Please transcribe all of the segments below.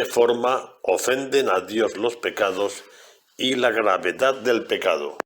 qué forma ofenden a Dios los pecados y la gravedad del pecado.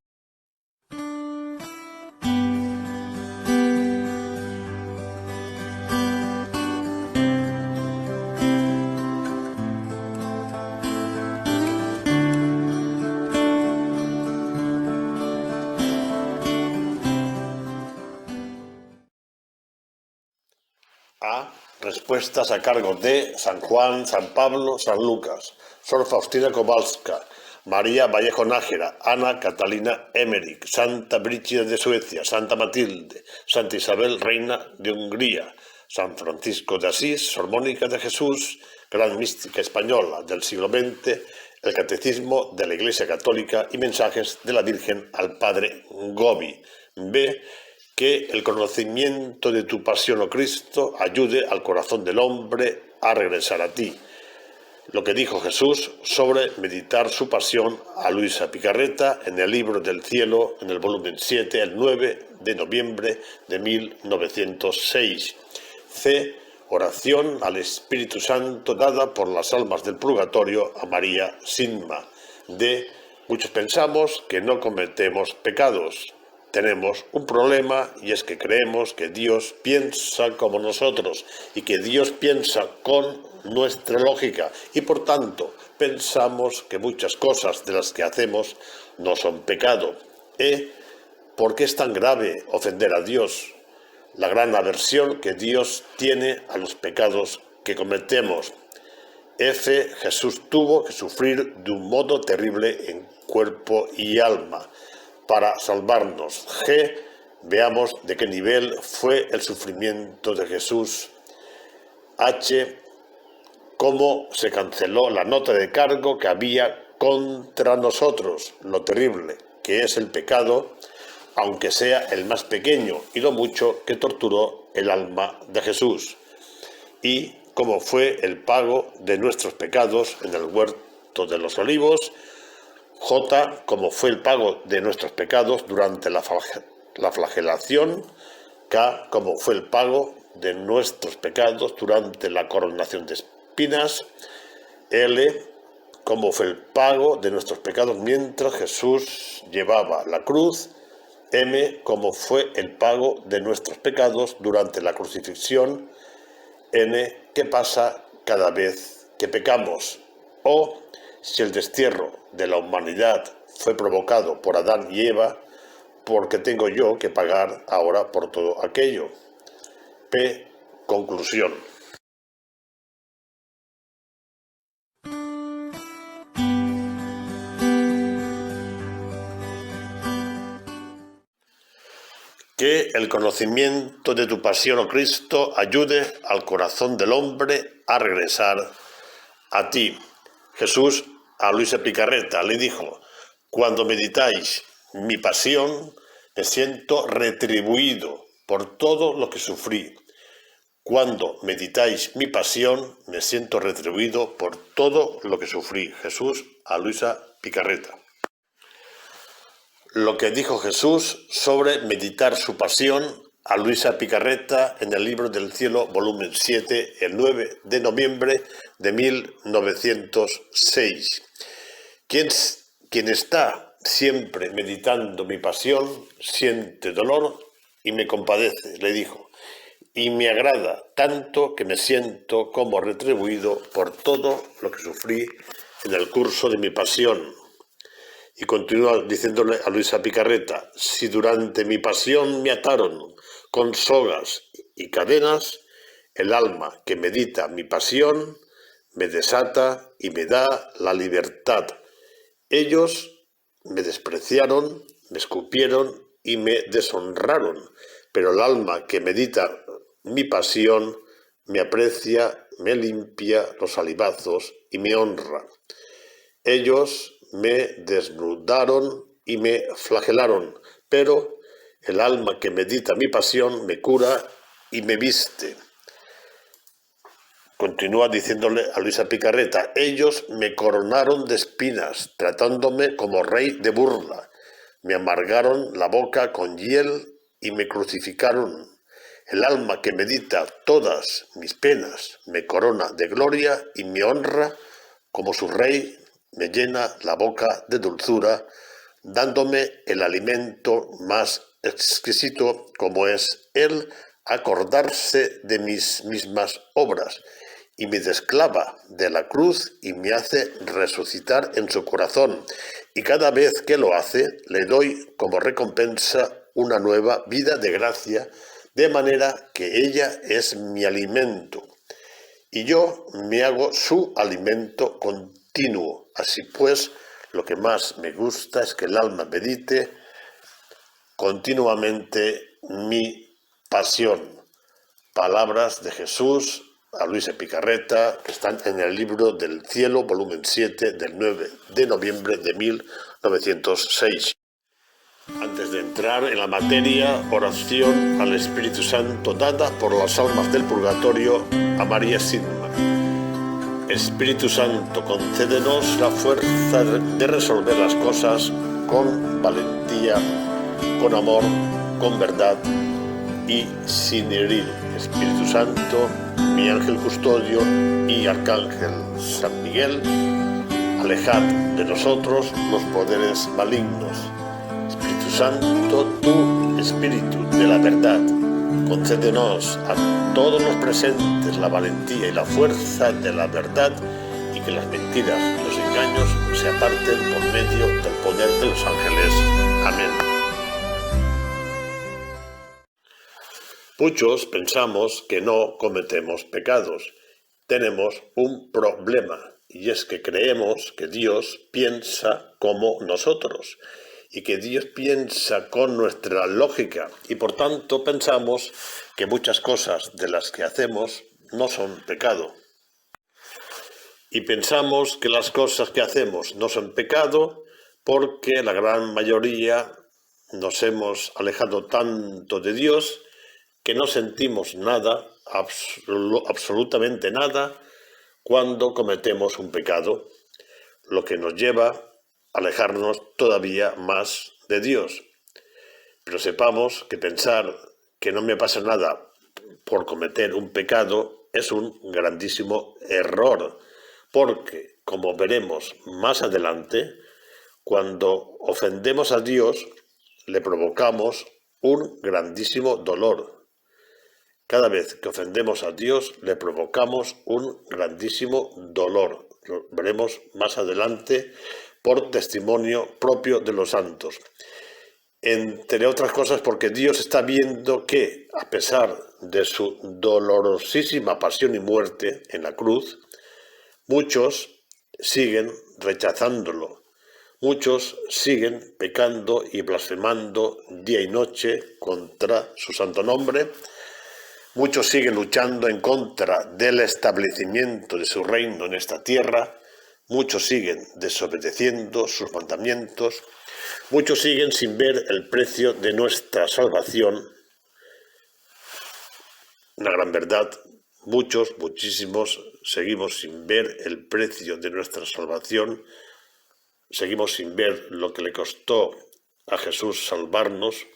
A. Respuestas a cargo de San Juan, San Pablo, San Lucas, Sor Faustina Kowalska, María Vallejo Nájera, Ana Catalina Emmerich, Santa Brígida de Suecia, Santa Matilde, Santa Isabel, Reina de Hungría, San Francisco de Asís, Sor Mónica de Jesús, gran mística española del siglo XX, el Catecismo de la Iglesia Católica y mensajes de la Virgen al Padre Gobi. B. Que el conocimiento de tu pasión, oh Cristo, ayude al corazón del hombre a regresar a ti. Lo que dijo Jesús sobre meditar su pasión a Luisa Picarreta en el Libro del Cielo, en el volumen 7, el 9 de noviembre de 1906. C. Oración al Espíritu Santo dada por las almas del purgatorio a María Sinma. D. Muchos pensamos que no cometemos pecados. Tenemos un problema y es que creemos que Dios piensa como nosotros y que Dios piensa con nuestra lógica y por tanto pensamos que muchas cosas de las que hacemos no son pecado. ¿Por qué es tan grave ofender a Dios? La gran aversión que Dios tiene a los pecados que cometemos. F. Jesús tuvo que sufrir de un modo terrible en cuerpo y alma para salvarnos. G. Veamos de qué nivel fue el sufrimiento de Jesús. H. Cómo se canceló la nota de cargo que había contra nosotros, lo terrible que es el pecado, aunque sea el más pequeño, y lo mucho que torturó el alma de Jesús. Y cómo fue el pago de nuestros pecados en el huerto de los olivos. J. Como fue el pago de nuestros pecados durante la flagelación. K. Como fue el pago de nuestros pecados durante la coronación de espinas. L. Como fue el pago de nuestros pecados mientras Jesús llevaba la cruz. M. Como fue el pago de nuestros pecados durante la crucifixión. N. ¿Qué pasa cada vez que pecamos? O. Si el destierro de la humanidad fue provocado por Adán y Eva, ¿por qué tengo yo que pagar ahora por todo aquello? P. Conclusión. Que el conocimiento de tu pasión, oh Cristo, ayude al corazón del hombre a regresar a ti. Jesús a Luisa Picarreta le dijo: cuando meditáis mi pasión, me siento retribuido por todo lo que sufrí. Cuando meditáis mi pasión, me siento retribuido por todo lo que sufrí. Jesús a Luisa Picarreta. Lo que dijo Jesús sobre meditar su pasión a Luisa Picarreta en el Libro del Cielo, volumen 7, el 9 de noviembre de 1906. Quien está siempre meditando mi pasión, siente dolor y me compadece, le dijo, y me agrada tanto que me siento como retribuido por todo lo que sufrí en el curso de mi pasión. Y continúa diciéndole a Luisa Picarreta: si durante mi pasión me ataron con sogas y cadenas, el alma que medita mi pasión me desata y me da la libertad. Ellos me despreciaron, me escupieron y me deshonraron, pero el alma que medita mi pasión me aprecia, me limpia los salivazos y me honra. Ellos me desnudaron y me flagelaron, pero el alma que medita mi pasión me cura y me viste. Continúa diciéndole a Luisa Picarreta: ellos me coronaron de espinas, tratándome como rey de burla. Me amargaron la boca con hiel y me crucificaron. El alma que medita todas mis penas me corona de gloria y me honra como su rey, me llena la boca de dulzura, dándome el alimento más exquisito, como es el acordarse de mis mismas obras, y me desclava de la cruz y me hace resucitar en su corazón, y cada vez que lo hace le doy como recompensa una nueva vida de gracia, de manera que ella es mi alimento, y yo me hago su alimento continuo. Así pues, lo que más me gusta es que el alma medite continuamente mi pasión. Palabras de Jesús a Luis Picarreta, que están en el libro del Cielo, volumen 7, del 9 de noviembre de 1906. Antes de entrar en la materia, oración al Espíritu Santo dada por las almas del purgatorio a María Sidman. Espíritu Santo, concédenos la fuerza de resolver las cosas con valentía, con amor, con verdad y sin herir. Espíritu Santo, mi ángel custodio y arcángel San Miguel, alejad de nosotros los poderes malignos. Espíritu Santo, tú, Espíritu de la verdad, concédenos a todos los presentes la valentía y la fuerza de la verdad, y que las mentiras y los engaños se aparten por medio del poder de los ángeles. Amén. Muchos pensamos que no cometemos pecados. Tenemos un problema, y es que creemos que Dios piensa como nosotros, y que Dios piensa con nuestra lógica, y por tanto pensamos que muchas cosas de las que hacemos no son pecado. Y pensamos que las cosas que hacemos no son pecado porque la gran mayoría nos hemos alejado tanto de Dios que no sentimos nada, absolutamente nada, cuando cometemos un pecado, lo que nos lleva a alejarnos todavía más de Dios. Pero sepamos que pensar que no me pasa nada por cometer un pecado es un grandísimo error, porque, como veremos más adelante, cuando ofendemos a Dios, le provocamos un grandísimo dolor. Cada vez que ofendemos a Dios, le provocamos un grandísimo dolor. Lo veremos más adelante por testimonio propio de los santos. Entre otras cosas porque Dios está viendo que, a pesar de su dolorosísima pasión y muerte en la cruz, muchos siguen rechazándolo. Muchos siguen pecando y blasfemando día y noche contra su santo nombre. Muchos siguen luchando en contra del establecimiento de su reino en esta tierra. Muchos siguen desobedeciendo sus mandamientos. Muchos siguen sin ver el precio de nuestra salvación. Una gran verdad. Muchísimos, seguimos sin ver el precio de nuestra salvación. Seguimos sin ver lo que le costó a Jesús salvarnos.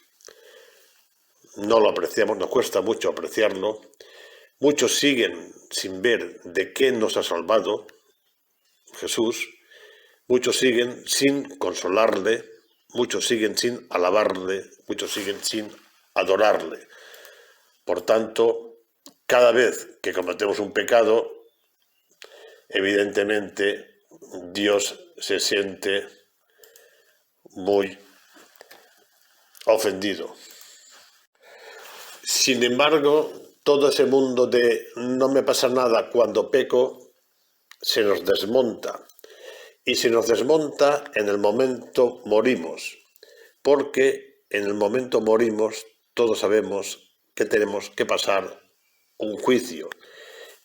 No lo apreciamos, nos cuesta mucho apreciarlo. Muchos siguen sin ver de qué nos ha salvado Jesús. Muchos siguen sin consolarle. Muchos siguen sin alabarle. Muchos siguen sin adorarle. Por tanto, cada vez que cometemos un pecado, evidentemente Dios se siente muy ofendido. Sin embargo, todo ese mundo de no me pasa nada cuando peco se nos desmonta. Y se nos desmonta en el momento morimos, porque en el momento morimos todos sabemos que tenemos que pasar un juicio.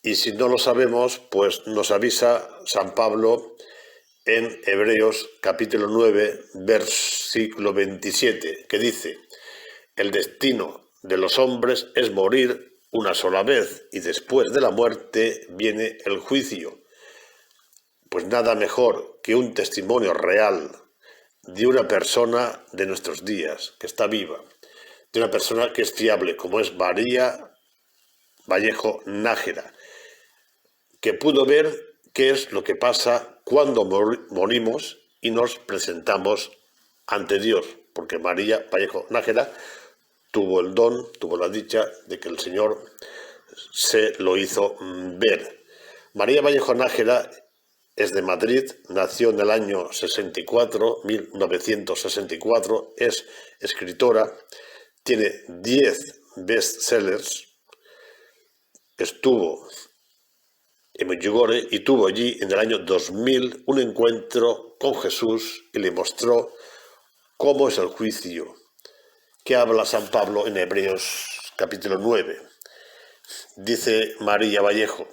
Y si no lo sabemos, pues nos avisa San Pablo en Hebreos capítulo 9, versículo 27, que dice: el destino de los hombres es morir una sola vez, y después de la muerte viene el juicio. Pues nada mejor que un testimonio real de una persona de nuestros días, que está viva, de una persona que es fiable, como es María Vallejo Nájera, que pudo ver qué es lo que pasa cuando morimos y nos presentamos ante Dios, porque María Vallejo Nájera tuvo el don, tuvo la dicha de que el Señor se lo hizo ver. María Vallejo Nájera es de Madrid, nació en el año 1964, es escritora, tiene 10 bestsellers, estuvo en Medjugorje y tuvo allí en el año 2000 un encuentro con Jesús y le mostró cómo es el juicio, que habla San Pablo en Hebreos capítulo 9. Dice María Vallejo: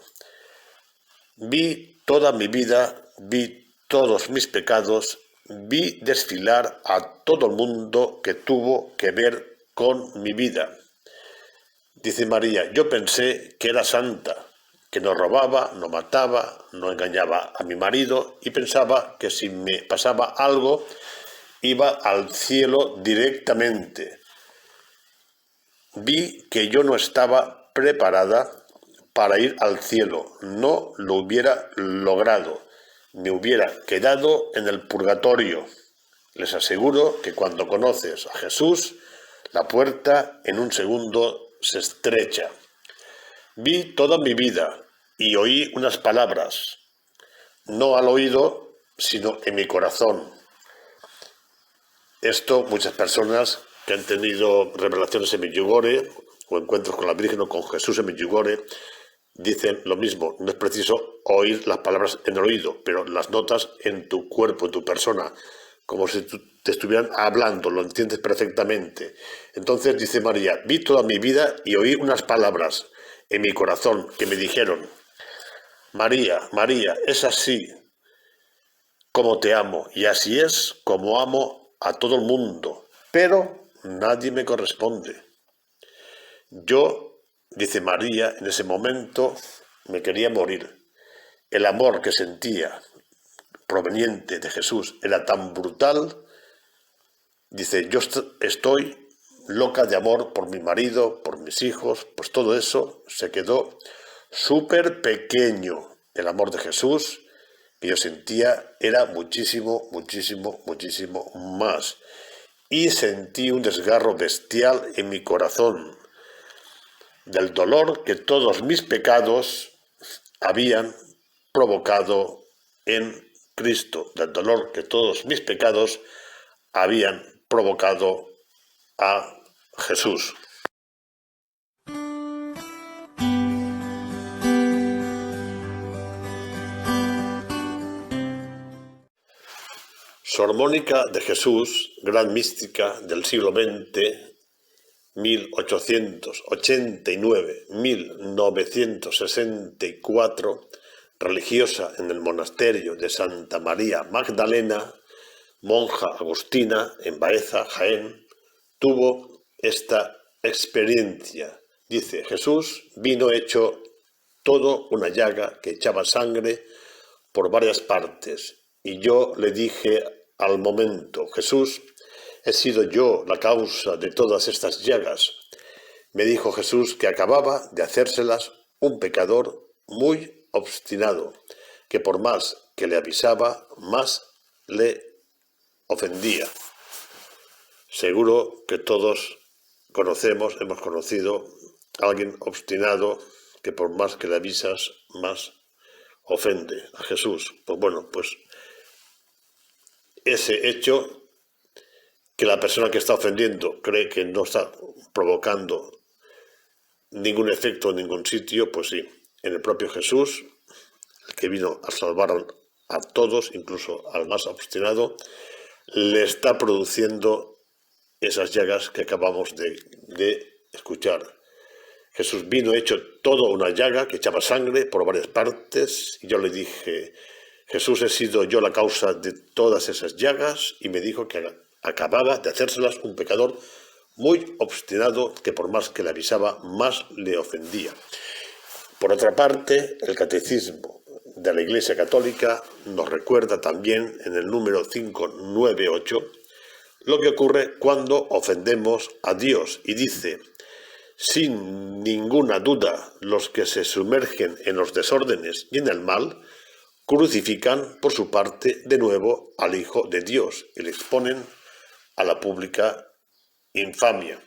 vi toda mi vida, vi todos mis pecados, vi desfilar a todo el mundo que tuvo que ver con mi vida. Dice María: yo pensé que era santa, que no robaba, no mataba, no engañaba a mi marido y pensaba que si me pasaba algo iba al cielo directamente. Vi que yo no estaba preparada para ir al cielo, no lo hubiera logrado, me hubiera quedado en el purgatorio. Les aseguro que cuando conoces a Jesús, la puerta en un segundo se estrecha. Vi toda mi vida y oí unas palabras, no al oído, sino en mi corazón. Esto muchas personas que han tenido revelaciones en Medjugorje o encuentros con la Virgen o con Jesús en Medjugorje dicen lo mismo. No es preciso oír las palabras en el oído, pero las notas en tu cuerpo, en tu persona, como si te estuvieran hablando, lo entiendes perfectamente. Entonces dice María: vi toda mi vida y oí unas palabras en mi corazón que me dijeron: María, María, es así como te amo, y así es como amo a todo el mundo, pero nadie me corresponde. Yo, dice María, en ese momento me quería morir. El amor que sentía proveniente de Jesús era tan brutal. Dice: yo estoy loca de amor por mi marido, por mis hijos, pues todo eso se quedó súper pequeño. El amor de Jesús que yo sentía era muchísimo, muchísimo, muchísimo más. Y sentí un desgarro bestial en mi corazón del dolor que todos mis pecados habían provocado en Cristo, del dolor que todos mis pecados habían provocado a Jesús. Sor Mónica de Jesús, gran mística del siglo XX, 1889-1964, religiosa en el monasterio de Santa María Magdalena, monja agustina en Baeza, Jaén, tuvo esta experiencia. Dice: Jesús vino hecho todo una llaga que echaba sangre por varias partes, y yo le dije al momento: Jesús, he sido yo la causa de todas estas llagas. Me dijo Jesús que acababa de hacérselas un pecador muy obstinado, que por más que le avisaba, más le ofendía. Seguro que todos hemos conocido a alguien obstinado que por más que le avisas, más ofende a Jesús. Pues bueno, pues ese hecho que la persona que está ofendiendo cree que no está provocando ningún efecto en ningún sitio, pues sí, en el propio Jesús, el que vino a salvar a todos, incluso al más obstinado, le está produciendo esas llagas que acabamos de escuchar. Jesús vino hecho toda una llaga que echaba sangre por varias partes, y yo le dije: Jesús, he sido yo la causa de todas esas llagas, y me dijo que acababa de hacérselas un pecador muy obstinado, que por más que le avisaba, más le ofendía. Por otra parte, el Catecismo de la Iglesia Católica nos recuerda también en el número 598 lo que ocurre cuando ofendemos a Dios, y dice: sin ninguna duda, los que se sumergen en los desórdenes y en el mal crucifican por su parte de nuevo al Hijo de Dios y le exponen a la pública infamia.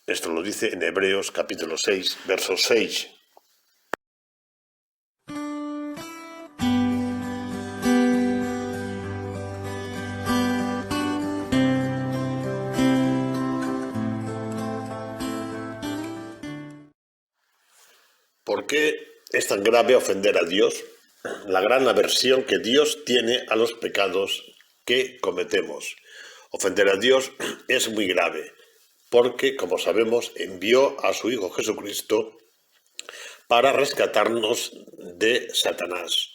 Esto lo dice en Hebreos capítulo 6, verso 6. ¿Por qué es tan grave ofender a Dios? La gran aversión que Dios tiene a los pecados que cometemos. Ofender a Dios es muy grave, porque, como sabemos, envió a su Hijo Jesucristo para rescatarnos de Satanás.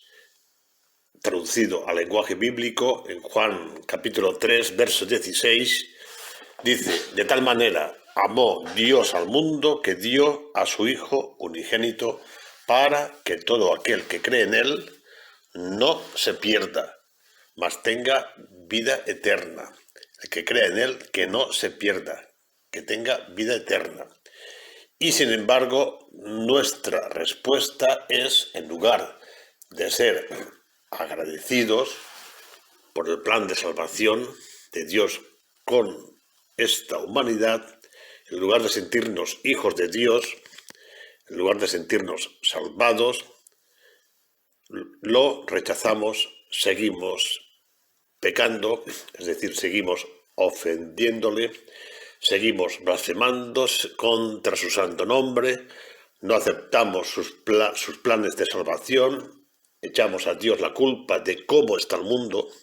Traducido al lenguaje bíblico, en Juan capítulo 3, verso 16, dice: de tal manera amó Dios al mundo que dio a su Hijo unigénito para que todo aquel que cree en Él no se pierda, mas tenga vida eterna. El que cree en Él, que no se pierda, que tenga vida eterna. Y sin embargo, nuestra respuesta es, en lugar de ser agradecidos por el plan de salvación de Dios con esta humanidad, en lugar de sentirnos hijos de Dios, en lugar de sentirnos salvados, lo rechazamos, seguimos pecando, es decir, seguimos ofendiéndole, seguimos blasfemando contra su santo nombre, no aceptamos sus planes de salvación, echamos a Dios la culpa de cómo está el mundo,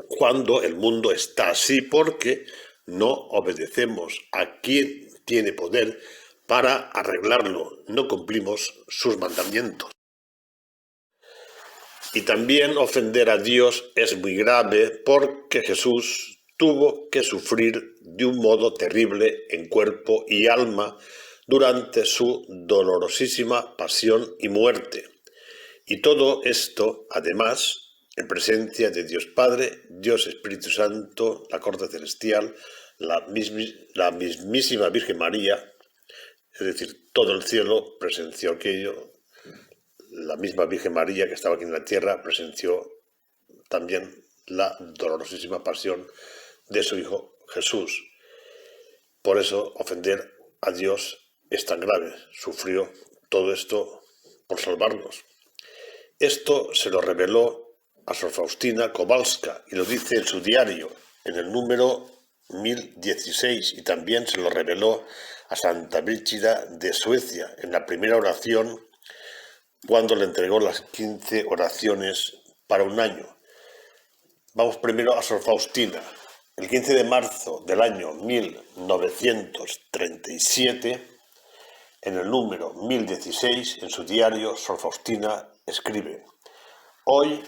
cuando el mundo está así porque no obedecemos a quien tiene poder para arreglarlo, no cumplimos sus mandamientos. Y también ofender a Dios es muy grave porque Jesús tuvo que sufrir de un modo terrible en cuerpo y alma durante su dolorosísima pasión y muerte. Y todo esto, además, en presencia de Dios Padre, Dios Espíritu Santo, la corte celestial, la mismísima Virgen María, es decir, todo el cielo presenció aquello. La misma Virgen María que estaba aquí en la tierra presenció también la dolorosísima pasión de su Hijo Jesús. Por eso ofender a Dios es tan grave. Sufrió todo esto por salvarnos. Esto se lo reveló a Sor Faustina Kowalska y lo dice en su diario, en el número 1016, y también se lo reveló a Santa Brígida de Suecia en la primera oración cuando le entregó las 15 oraciones para un año. Vamos primero a Sor Faustina. El 15 de marzo del año 1937, en el número 1016, en su diario, Sor Faustina escribe: hoy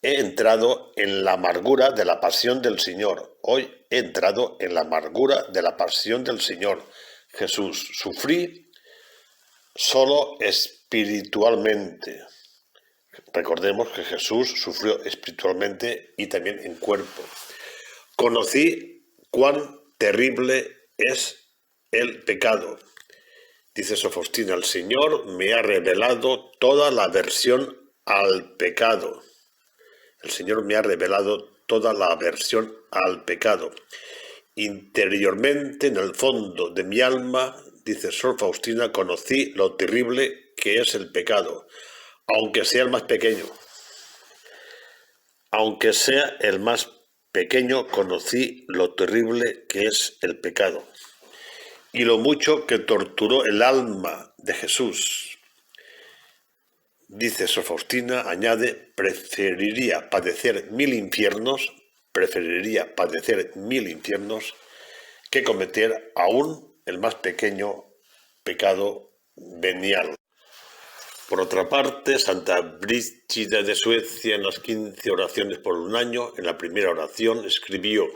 he entrado en la amargura de la pasión del Señor. Hoy he entrado en la amargura de la pasión del Señor Jesús. Sufrí solo espiritualmente. Recordemos que Jesús sufrió espiritualmente y también en cuerpo. Conocí cuán terrible es el pecado. Dice Sor Faustina: el Señor me ha revelado toda la aversión al pecado. El Señor me ha revelado toda la aversión al pecado. Interiormente, en el fondo de mi alma, dice Sor Faustina, conocí lo terrible que es el pecado, aunque sea el más pequeño. Aunque sea el más pequeño, conocí lo terrible que es el pecado y lo mucho que torturó el alma de Jesús. Dice Sor Faustina, añade: preferiría padecer 1000 infiernos que cometer aún el más pequeño pecado venial. Por otra parte, Santa Brígida de Suecia, en las 15 oraciones por un año, en la primera oración escribió: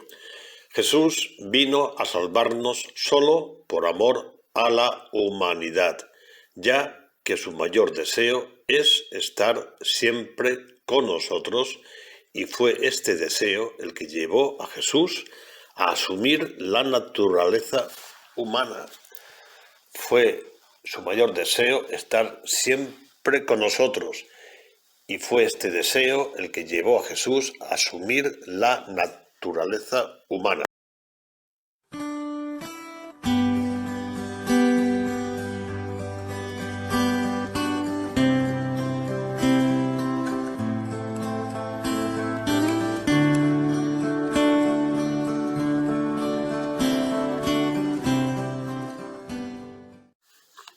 Jesús vino a salvarnos solo por amor a la humanidad, ya que su mayor deseo es estar siempre con nosotros, y fue este deseo el que llevó a Jesús a asumir la naturaleza humana. Fue su mayor deseo estar siempre con nosotros, y fue este deseo el que llevó a Jesús a asumir la naturaleza humana.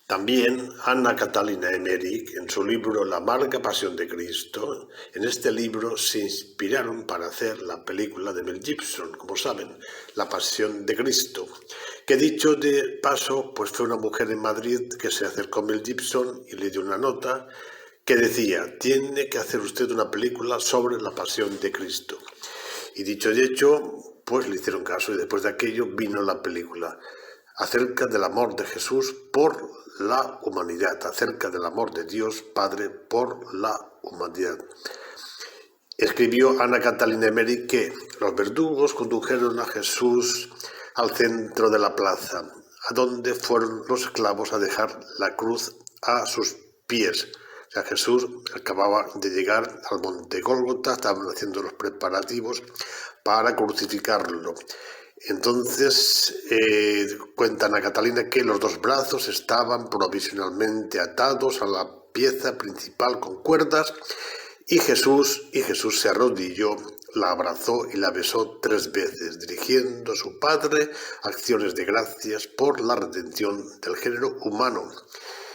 También Anna Catalina Emmerich, en su libro La amarga pasión de Cristo, en este libro se inspiraron para hacer la película de Mel Gibson, como saben, La pasión de Cristo, que dicho de paso, pues fue una mujer en Madrid que se acercó a Mel Gibson y le dio una nota que decía: tiene que hacer usted una película sobre la pasión de Cristo. Y dicho y hecho, pues le hicieron caso, y después de aquello vino la película acerca del amor de Jesús por la humanidad, acerca del amor de Dios Padre por la humanidad. Escribió Anna Catalina Emmerich que los verdugos condujeron a Jesús al centro de la plaza, a donde fueron los esclavos a dejar la cruz a sus pies. O sea, Jesús acababa de llegar al monte Gólgota, estaban haciendo los preparativos para crucificarlo. Entonces cuentan a Catalina que los dos brazos estaban provisionalmente atados a la pieza principal con cuerdas, y Jesús se arrodilló, la abrazó y la besó 3 veces, dirigiendo a su Padre acciones de gracias por la redención del género humano.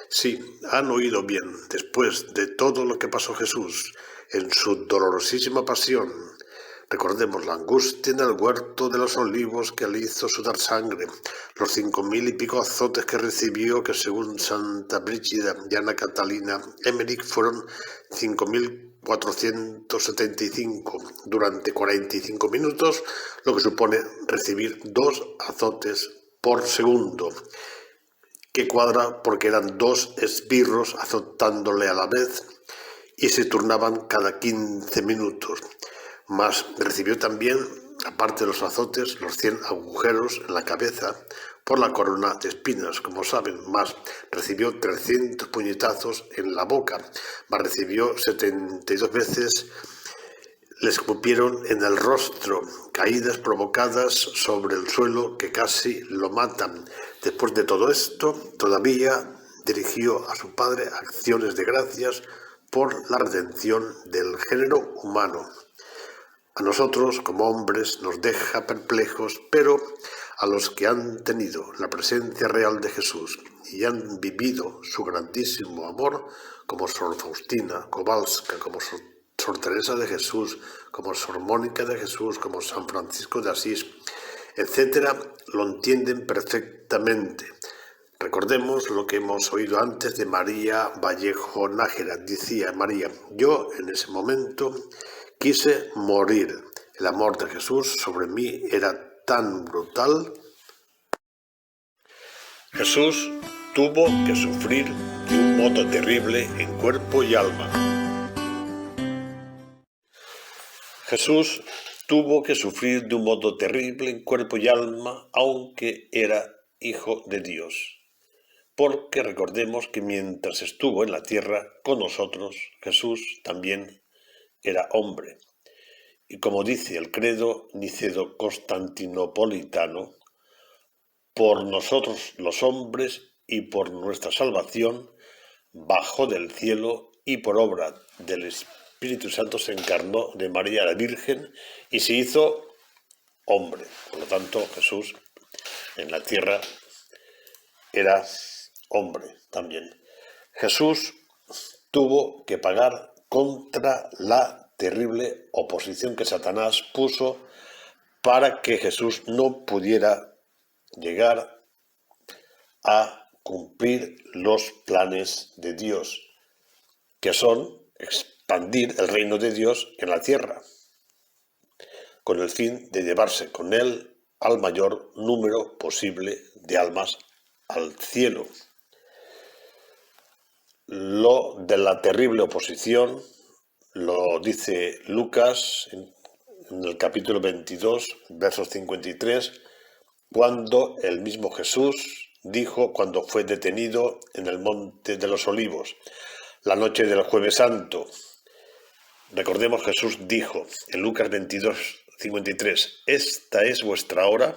Sí, han oído bien, después de todo lo que pasó Jesús en su dolorosísima pasión. Recordemos la angustia en el huerto de los olivos que le hizo sudar sangre, los 5000 y pico azotes que recibió, que según Santa Brígida y Anna Catalina Emmerich fueron 5475 durante 45 minutos, lo que supone recibir 2 azotes por segundo, que cuadra porque eran 2 esbirros azotándole a la vez y se turnaban cada 15 minutos. Mas recibió también, aparte de los azotes, los 100 agujeros en la cabeza por la corona de espinas, como saben. Más recibió 300 puñetazos en la boca, más recibió 72 veces, le escupieron en el rostro, caídas provocadas sobre el suelo que casi lo matan. Después de todo esto, todavía dirigió a su Padre acciones de gracias por la redención del género humano. A nosotros, como hombres, nos deja perplejos, pero a los que han tenido la presencia real de Jesús y han vivido su grandísimo amor, como Sor Faustina Kowalska, como Sor Teresa de Jesús, como Sor Mónica de Jesús, como San Francisco de Asís, etcétera, lo entienden perfectamente. Recordemos lo que hemos oído antes de María Vallejo Nájera. Decía María: yo en ese momento quise morir. El amor de Jesús sobre mí era tan brutal. Jesús tuvo que sufrir de un modo terrible en cuerpo y alma. Jesús tuvo que sufrir de un modo terrible en cuerpo y alma, aunque era Hijo de Dios. Porque recordemos que mientras estuvo en la tierra con nosotros, Jesús también era hombre. Y como dice el credo niceno-constantinopolitano, por nosotros los hombres y por nuestra salvación, bajó del cielo y por obra del Espíritu Santo se encarnó de María la Virgen y se hizo hombre. Por lo tanto, Jesús en la tierra era hombre también. Jesús tuvo que pagar contra la terrible oposición que Satanás puso para que Jesús no pudiera llegar a cumplir los planes de Dios, que son expandir el reino de Dios en la tierra, con el fin de llevarse con él al mayor número posible de almas al cielo. Lo de la terrible oposición lo dice Lucas en el capítulo 22, versos 53, cuando el mismo Jesús dijo cuando fue detenido en el Monte de los Olivos, la noche del Jueves Santo. Recordemos, Jesús dijo en Lucas 22:53, esta es vuestra hora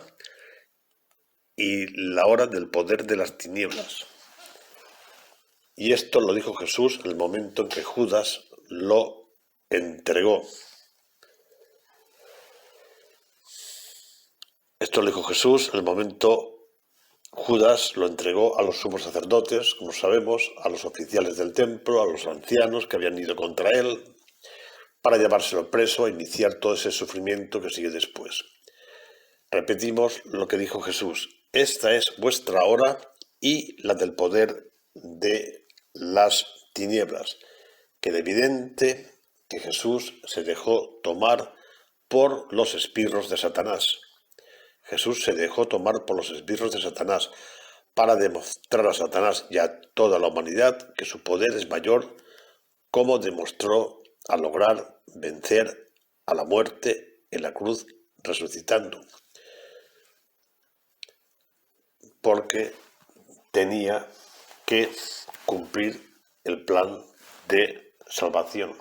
y la hora del poder de las tinieblas. Y esto lo dijo Jesús en el momento en que Judas lo entregó. Esto lo dijo Jesús en el momento Judas lo entregó a los sumos sacerdotes, como sabemos, a los oficiales del templo, a los ancianos que habían ido contra él, para llevárselo preso e iniciar todo ese sufrimiento que sigue después. Repetimos lo que dijo Jesús, esta es vuestra hora y la del poder de las tinieblas. Queda evidente que Jesús se dejó tomar por los esbirros de Satanás. Jesús se dejó tomar por los esbirros de Satanás para demostrar a Satanás y a toda la humanidad que su poder es mayor, como demostró al lograr vencer a la muerte en la cruz resucitando. Porque tenía que cumplir el plan de salvación.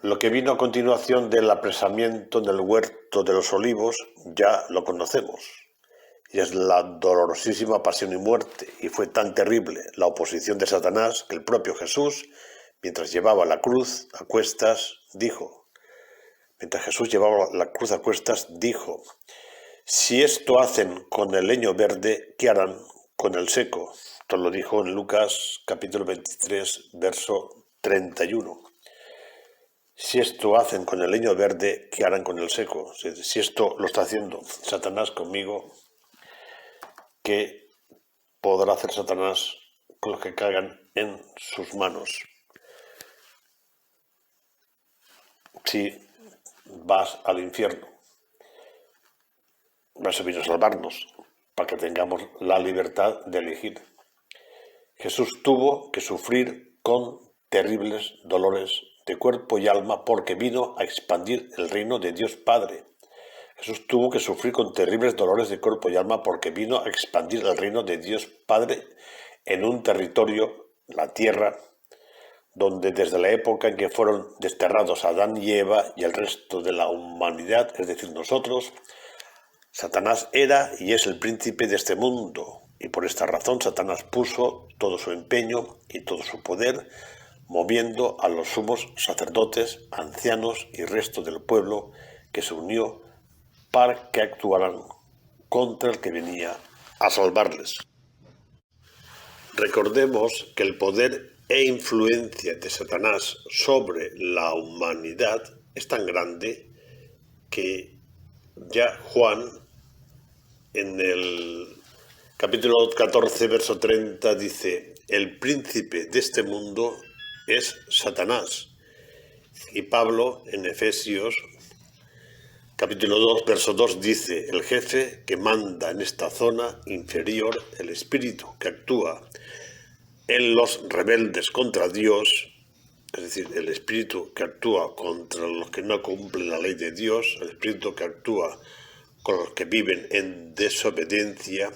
Lo que vino a continuación del apresamiento en el huerto de los olivos ya lo conocemos, y es la dolorosísima pasión y muerte, y fue tan terrible la oposición de Satanás que el propio Jesús, mientras llevaba la cruz a cuestas, dijo, si esto hacen con el leño verde, ¿qué harán con el seco? Esto lo dijo en Lucas capítulo 23, verso 31. Si esto hacen con el leño verde, ¿qué harán con el seco? Si esto lo está haciendo Satanás conmigo, ¿qué podrá hacer Satanás con los que caigan en sus manos? Si vas al infierno, vas a venir a salvarnos, para que tengamos la libertad de elegir. Jesús tuvo que sufrir con terribles dolores de cuerpo y alma porque vino a expandir el reino de Dios Padre. Jesús tuvo que sufrir con terribles dolores de cuerpo y alma porque vino a expandir el reino de Dios Padre en un territorio, la tierra, donde desde la época en que fueron desterrados Adán y Eva y el resto de la humanidad, es decir, nosotros, Satanás era y es el príncipe de este mundo. Y por esta razón Satanás puso todo su empeño y todo su poder moviendo a los sumos sacerdotes, ancianos y resto del pueblo que se unió para que actuaran contra el que venía a salvarles. Recordemos que el poder e influencia de Satanás sobre la humanidad es tan grande que ya Juan en el capítulo 14, verso 30 dice, el príncipe de este mundo es Satanás. Y Pablo en Efesios capítulo 2, verso 2 dice, el jefe que manda en esta zona inferior, el espíritu que actúa en los rebeldes contra Dios, es decir, el espíritu que actúa contra los que no cumplen la ley de Dios, el espíritu que actúa con los que viven en desobediencia,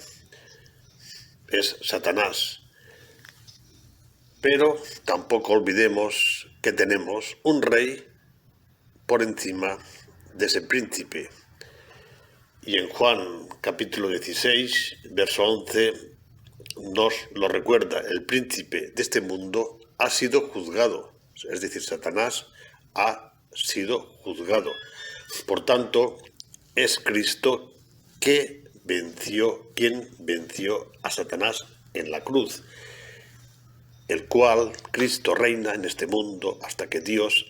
es Satanás. Pero tampoco olvidemos que tenemos un rey por encima de ese príncipe. Y en Juan capítulo 16, verso 11, nos lo recuerda, el príncipe de este mundo ha sido juzgado, es decir, Satanás ha sido juzgado. Por tanto, es Cristo quien venció a Satanás en la cruz, el cual Cristo reina en este mundo hasta que Dios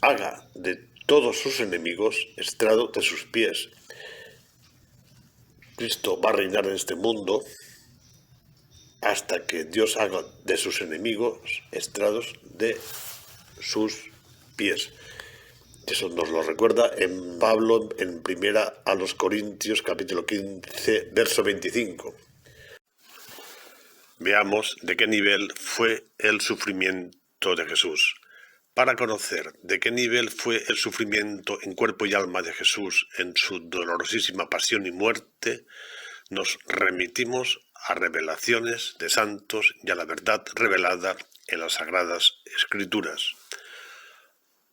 haga de todos sus enemigos estrado de sus pies. Cristo va a reinar en este mundo hasta que Dios haga de sus enemigos estrados de sus pies. Eso nos lo recuerda en Pablo en primera a los Corintios capítulo 15, verso 25. Veamos de qué nivel fue el sufrimiento de Jesús. Para conocer de qué nivel fue el sufrimiento en cuerpo y alma de Jesús en su dolorosísima pasión y muerte, nos remitimos a revelaciones de santos y a la verdad revelada en las Sagradas Escrituras.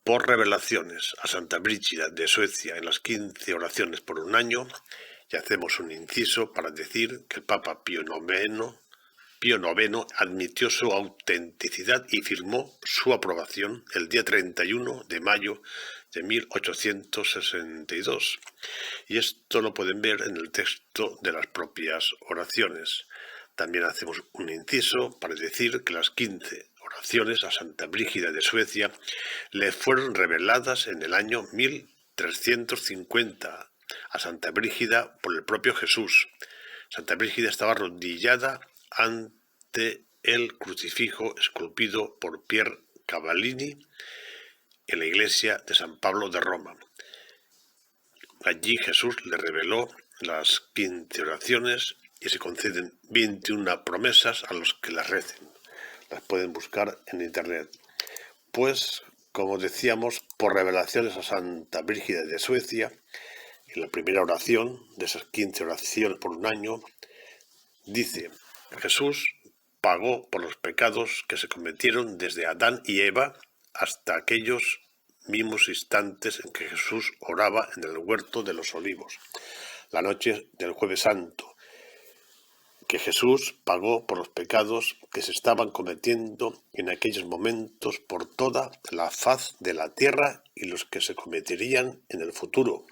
Por revelaciones a Santa Brígida de Suecia en las 15 oraciones por un año, y hacemos un inciso para decir que el Papa Pío IX admitió su autenticidad y firmó su aprobación el día 31 de mayo de 1862. Y esto lo pueden ver en el texto de las propias oraciones. También hacemos un inciso para decir que las 15 oraciones a Santa Brígida de Suecia le fueron reveladas en el año 1350 a Santa Brígida por el propio Jesús. Santa Brígida estaba arrodillada ante el crucifijo esculpido por Pier Cavallini en la iglesia de San Pablo de Roma. Allí Jesús le reveló las 15 oraciones y se conceden 21 promesas a los que las recen. Las pueden buscar en internet. Pues, como decíamos, por revelaciones a Santa Brígida de Suecia, en la primera oración de esas 15 oraciones por un año, dice: Jesús pagó por los pecados que se cometieron desde Adán y Eva hasta aquellos mismos instantes en que Jesús oraba en el huerto de los Olivos, la noche del Jueves Santo, que Jesús pagó por los pecados que se estaban cometiendo en aquellos momentos por toda la faz de la tierra y los que se cometerían en el futuro,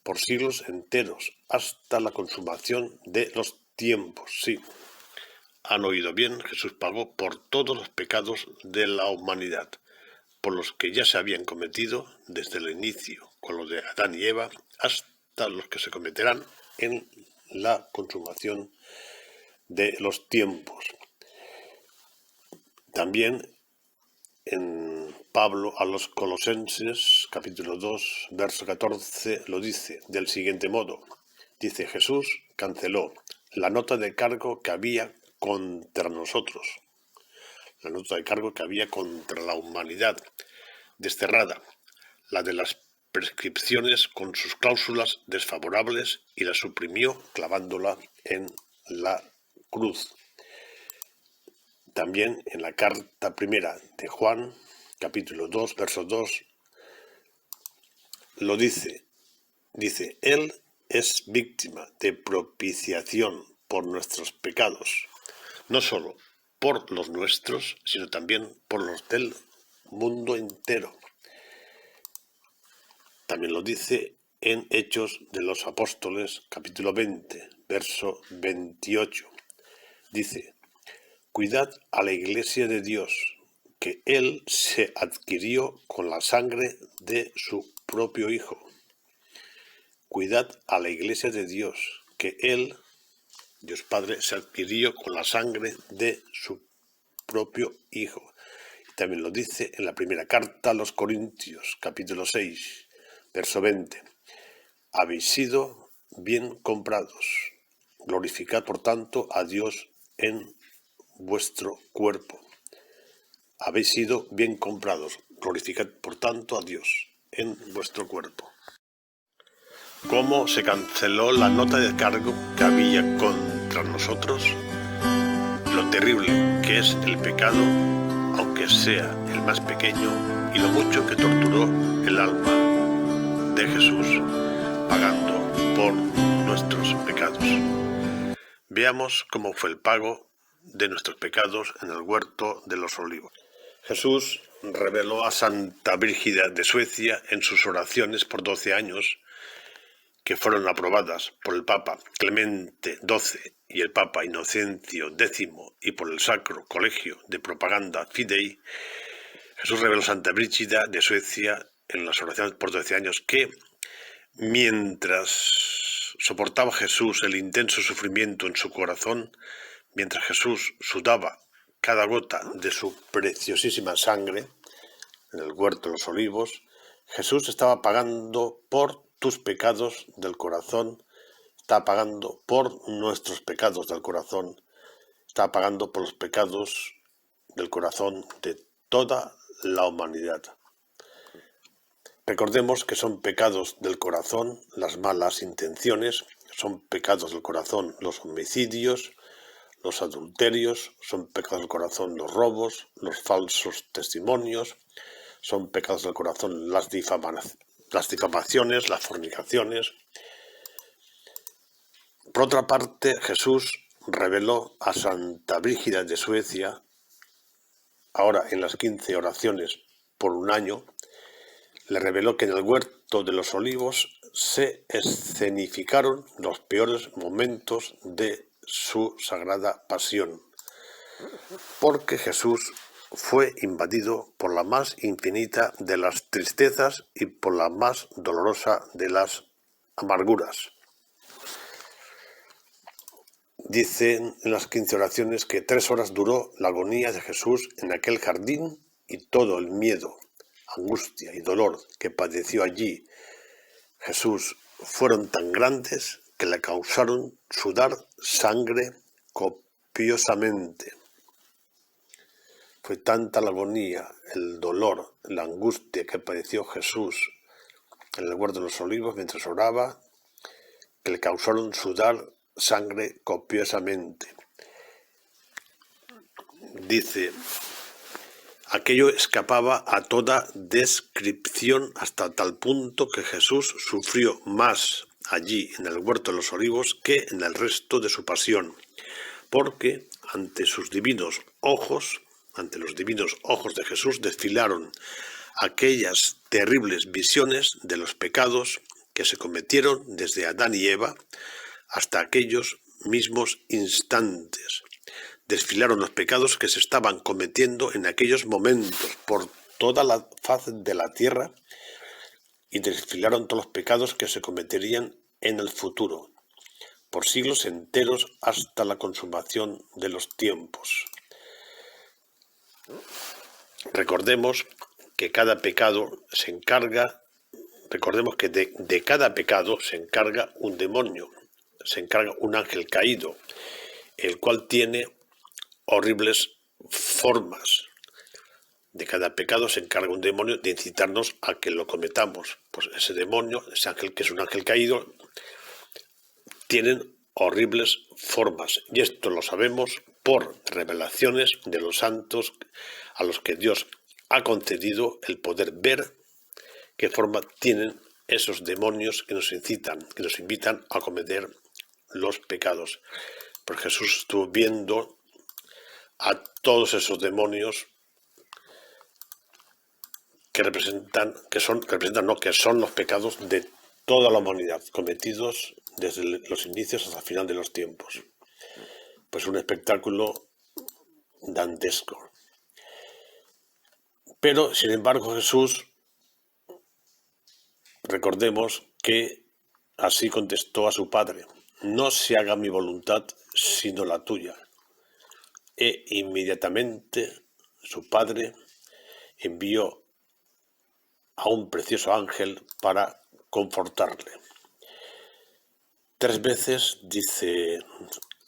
por siglos enteros, hasta la consumación de los tiempos. Sí, han oído bien, Jesús pagó por todos los pecados de la humanidad, por los que ya se habían cometido desde el inicio, con los de Adán y Eva, hasta los que se cometerán en la consumación de los tiempos. También en Pablo a los Colosenses, capítulo 2, verso 14, lo dice del siguiente modo. Dice: Jesús canceló la nota de cargo que había contra nosotros, la nota de cargo que había contra la humanidad, desterrada, la de las prescripciones con sus cláusulas desfavorables, y la suprimió clavándola en la cruz. También en la carta primera de Juan, capítulo 2, verso 2, lo dice, Él es víctima de propiciación por nuestros pecados, no solo por los nuestros, sino también por los del mundo entero. También lo dice en Hechos de los Apóstoles, capítulo 20, verso 28. Dice: Cuidad a la iglesia de Dios, que Él se adquirió con la sangre de su propio Hijo. Cuidad a la iglesia de Dios, que Él, Dios Padre, se adquirió con la sangre de su propio Hijo. Y también lo dice en la primera carta a los Corintios, capítulo 6, verso 20. Habéis sido bien comprados. Glorificad, por tanto, a Dios en vuestro cuerpo. Habéis sido bien comprados. Glorificad, por tanto, a Dios en vuestro cuerpo. ¿Cómo se canceló la nota de cargo que había contra nosotros? Lo terrible que es el pecado, aunque sea el más pequeño, y lo mucho que torturó el alma de Jesús, pagando por nuestros pecados. Veamos cómo fue el pago de nuestros pecados en el huerto de los Olivos. Jesús reveló a Santa Brígida de Suecia en sus oraciones por 12 años, que fueron aprobadas por el Papa Clemente XII y el Papa Inocencio X y por el Sacro Colegio de Propaganda Fidei. Jesús reveló a Santa Brígida de Suecia en las oraciones por 12 años que, mientras soportaba Jesús el intenso sufrimiento en su corazón, mientras Jesús sudaba cada gota de su preciosísima sangre en el huerto de los Olivos, Jesús estaba pagando por tus pecados del corazón, está pagando por nuestros pecados del corazón, está pagando por los pecados del corazón de toda la humanidad. Recordemos que son pecados del corazón las malas intenciones, son pecados del corazón los homicidios, los adulterios, son pecados del corazón los robos, los falsos testimonios, son pecados del corazón las difamaciones, las fornicaciones. Por otra parte, Jesús reveló a Santa Brígida de Suecia, ahora en las 15 oraciones por un año, le reveló que en el huerto de los olivos se escenificaron los peores momentos de su sagrada pasión, porque Jesús fue invadido por la más infinita de las tristezas y por la más dolorosa de las amarguras. Dicen en las 15 oraciones que 3 horas duró la agonía de Jesús en aquel jardín y todo el miedo, angustia y dolor que padeció allí Jesús fueron tan grandes que le causaron sudar sangre copiosamente. Fue tanta la agonía, el dolor, la angustia que padeció Jesús en el huerto de los olivos mientras oraba, que le causaron sudar sangre copiosamente. Dice, aquello escapaba a toda descripción hasta tal punto que Jesús sufrió más allí en el huerto de los olivos que en el resto de su pasión, porque ante los divinos ojos de Jesús desfilaron aquellas terribles visiones de los pecados que se cometieron desde Adán y Eva hasta aquellos mismos instantes. Desfilaron los pecados que se estaban cometiendo en aquellos momentos por toda la faz de la tierra y desfilaron todos los pecados que se cometerían en el futuro, por siglos enteros hasta la consumación de los tiempos. Recordemos que cada pecado se encarga, de cada pecado se encarga un demonio, se encarga un ángel caído, el cual tiene horribles formas. De cada pecado se encarga un demonio de incitarnos a que lo cometamos. Pues ese demonio, ese ángel que es un ángel caído, tienen horribles formas. Y esto lo sabemos por revelaciones de los santos a los que Dios ha concedido el poder ver qué forma tienen esos demonios que nos incitan, que nos invitan a cometer los pecados. Pues Jesús estuvo viendo a todos esos demonios que son los pecados de toda la humanidad, cometidos desde los inicios hasta el final de los tiempos. Pues un espectáculo dantesco. Pero, sin embargo, Jesús, recordemos que así contestó a su Padre: no se haga mi voluntad sino la tuya. E inmediatamente su Padre envió a un precioso ángel para confortarle. 3 veces, dice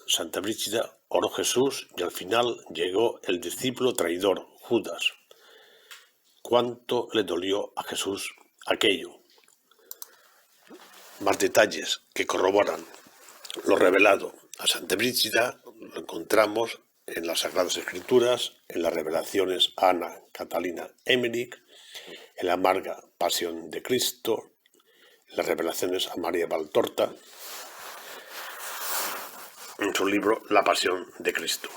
Santa Brígida, oró Jesús y al final llegó el discípulo traidor, Judas. ¿Cuánto le dolió a Jesús aquello? Más detalles que corroboran lo revelado a Santa Brígida lo encontramos en las Sagradas Escrituras, en las revelaciones a Ana Catalina Emmerich, en la amarga pasión de Cristo, en las revelaciones a María Valtorta, en su libro La Pasión de Cristo.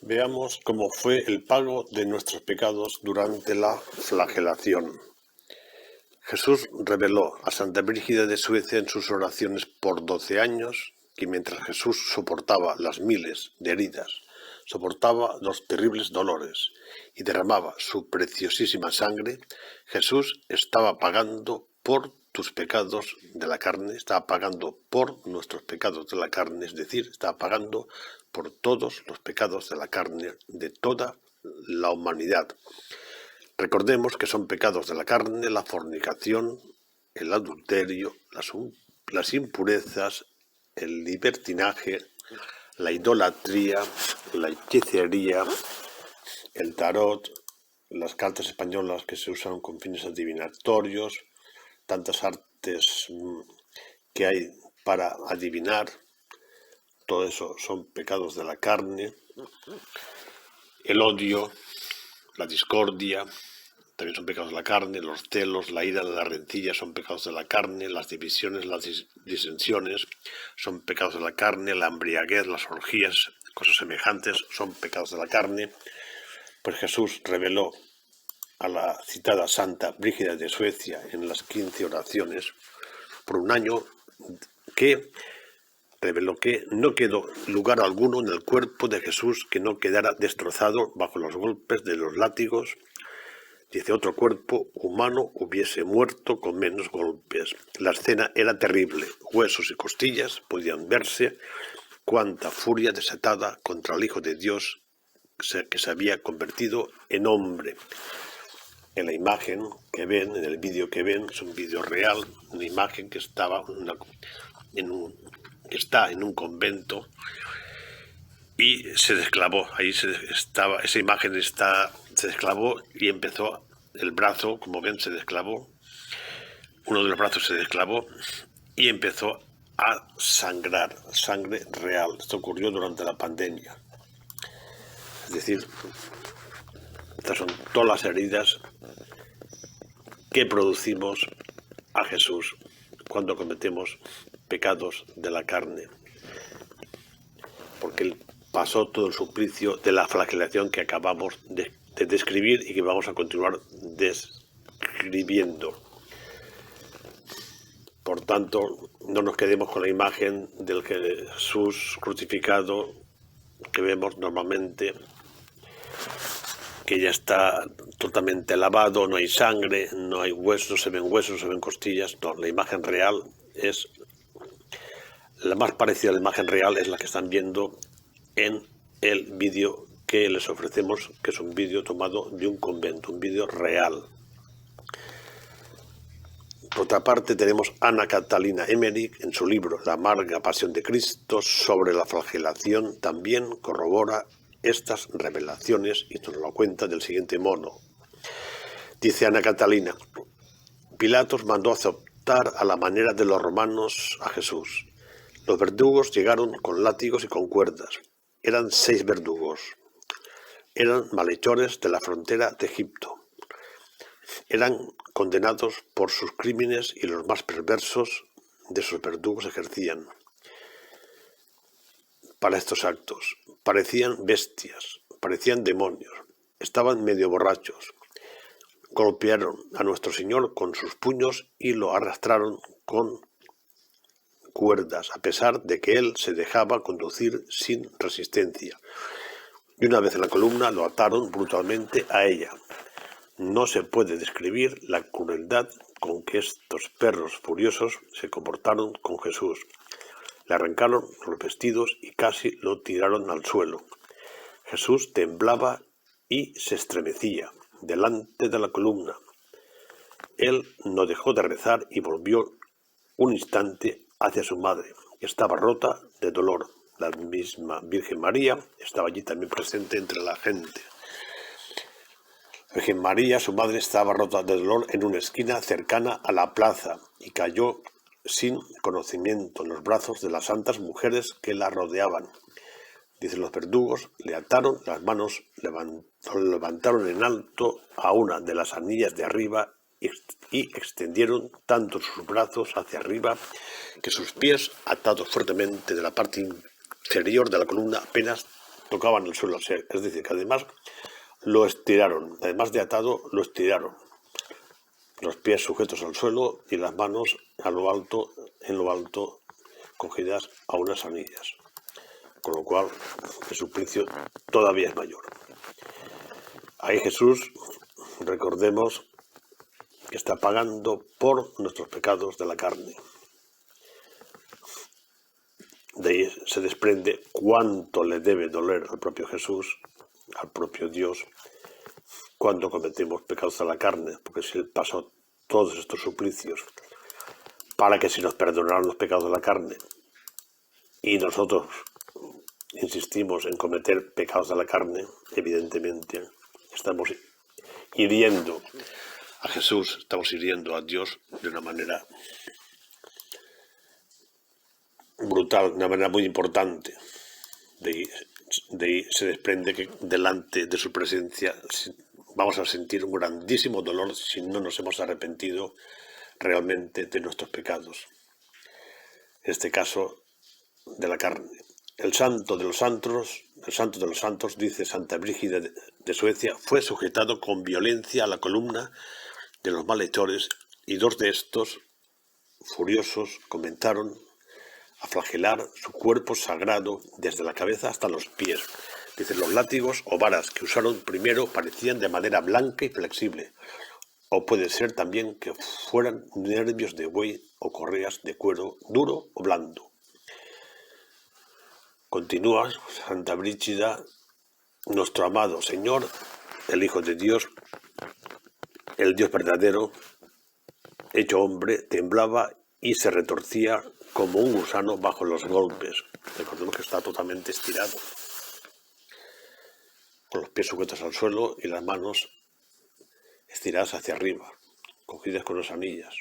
Veamos cómo fue el pago de nuestros pecados durante la flagelación. Jesús reveló a Santa Brígida de Suecia en sus oraciones por 12 años que mientras Jesús soportaba las miles de heridas, soportaba los terribles dolores y derramaba su preciosísima sangre, Jesús estaba pagando por tus pecados de la carne, estaba pagando por nuestros pecados de la carne, es decir, estaba pagando por todos los pecados de la carne de toda la humanidad. Recordemos que son pecados de la carne la fornicación, el adulterio, las impurezas, el libertinaje, la idolatría, la hechicería, el tarot, las cartas españolas que se usan con fines adivinatorios, tantas artes que hay para adivinar, todo eso son pecados de la carne. El odio, la discordia, también son pecados de la carne. Los celos, la ira, la rencilla son pecados de la carne. Las divisiones, las disensiones son pecados de la carne. La embriaguez, las orgías, cosas semejantes son pecados de la carne. Pues Jesús reveló a la citada Santa Brígida de Suecia en las 15 oraciones por un año que reveló que no quedó lugar alguno en el cuerpo de Jesús que no quedara destrozado bajo los golpes de los látigos. Dice, otro cuerpo humano hubiese muerto con menos golpes. La escena era terrible. Huesos y costillas podían verse. Cuánta furia desatada contra el Hijo de Dios que se había convertido en hombre. En la imagen que ven, en el vídeo que ven, es un vídeo real, una imagen que está en un convento y se desclavó. Ahí esa imagen se desclavó y empezó el brazo, como ven, se desclavó. Uno de los brazos se desclavó y empezó a sangrar, sangre real. Esto ocurrió durante la pandemia. Es decir, estas son todas las heridas que producimos a Jesús cuando cometemos pecados de la carne. Porque Él pasó todo el suplicio de la flagelación que acabamos de describir y que vamos a continuar describiendo. Por tanto, no nos quedemos con la imagen del Jesús crucificado que vemos normalmente, que ya está totalmente lavado, no hay sangre, no hay huesos, no se ven costillas. No, la imagen real es la más parecida a la imagen real, es la que están viendo en el vídeo que les ofrecemos, que es un vídeo tomado de un convento, un vídeo real. Por otra parte, tenemos Ana Catalina Emmerich en su libro La amarga pasión de Cristo sobre la flagelación, también corrobora estas revelaciones y nos lo cuenta del siguiente modo. Dice Ana Catalina, Pilatos mandó azotar a la manera de los romanos a Jesús. Los verdugos llegaron con látigos y con cuerdas. Eran 6 verdugos. Eran malhechores de la frontera de Egipto. Eran condenados por sus crímenes y los más perversos de sus verdugos ejercían para estos actos. Parecían bestias, parecían demonios, estaban medio borrachos. Golpearon a nuestro Señor con sus puños y lo arrastraron con cuerdas, a pesar de que él se dejaba conducir sin resistencia. Y una vez en la columna lo ataron brutalmente a ella. No se puede describir la crueldad con que estos perros furiosos se comportaron con Jesús. Le arrancaron los vestidos y casi lo tiraron al suelo. Jesús temblaba y se estremecía delante de la columna. Él no dejó de rezar y volvió un instante hacia su madre, que estaba rota de dolor. La misma Virgen María estaba allí también presente entre la gente. Virgen María, su madre, estaba rota de dolor en una esquina cercana a la plaza y cayó sin conocimiento en los brazos de las santas mujeres que la rodeaban. Dicen los verdugos, le ataron las manos, levantaron en alto a una de las anillas de arriba y extendieron tanto sus brazos hacia arriba que sus pies, atados fuertemente de la parte inferior de la columna, apenas tocaban el suelo. Es decir, que además lo estiraron, además de atado, lo estiraron. Los pies sujetos al suelo y las manos en lo alto, cogidas a unas anillas. Con lo cual, el suplicio todavía es mayor. Ahí Jesús, recordemos, que está pagando por nuestros pecados de la carne. De ahí se desprende cuánto le debe doler al propio Jesús, al propio Dios, cuando cometemos pecados de la carne, porque si Él pasó todos estos suplicios para que se nos perdonaran los pecados de la carne y nosotros insistimos en cometer pecados de la carne, evidentemente estamos hiriendo a Jesús, estamos hiriendo a Dios de una manera brutal, de una manera muy importante. De ahí se desprende que delante de su presencia vamos a sentir un grandísimo dolor si no nos hemos arrepentido realmente de nuestros pecados. En este caso, de la carne. El santo de los santos, dice Santa Brígida de Suecia, fue sujetado con violencia a la columna de los malhechores y dos de estos, furiosos, comenzaron a flagelar su cuerpo sagrado desde la cabeza hasta los pies. Dice, los látigos o varas que usaron primero parecían de madera blanca y flexible, o puede ser también que fueran nervios de buey o correas de cuero duro o blando. Continúa Santa Brígida, nuestro amado Señor, el Hijo de Dios, el Dios verdadero, hecho hombre, temblaba y se retorcía como un gusano bajo los golpes. Recordemos que está totalmente estirado, con los pies sujetos al suelo y las manos estiradas hacia arriba, cogidas con las anillas.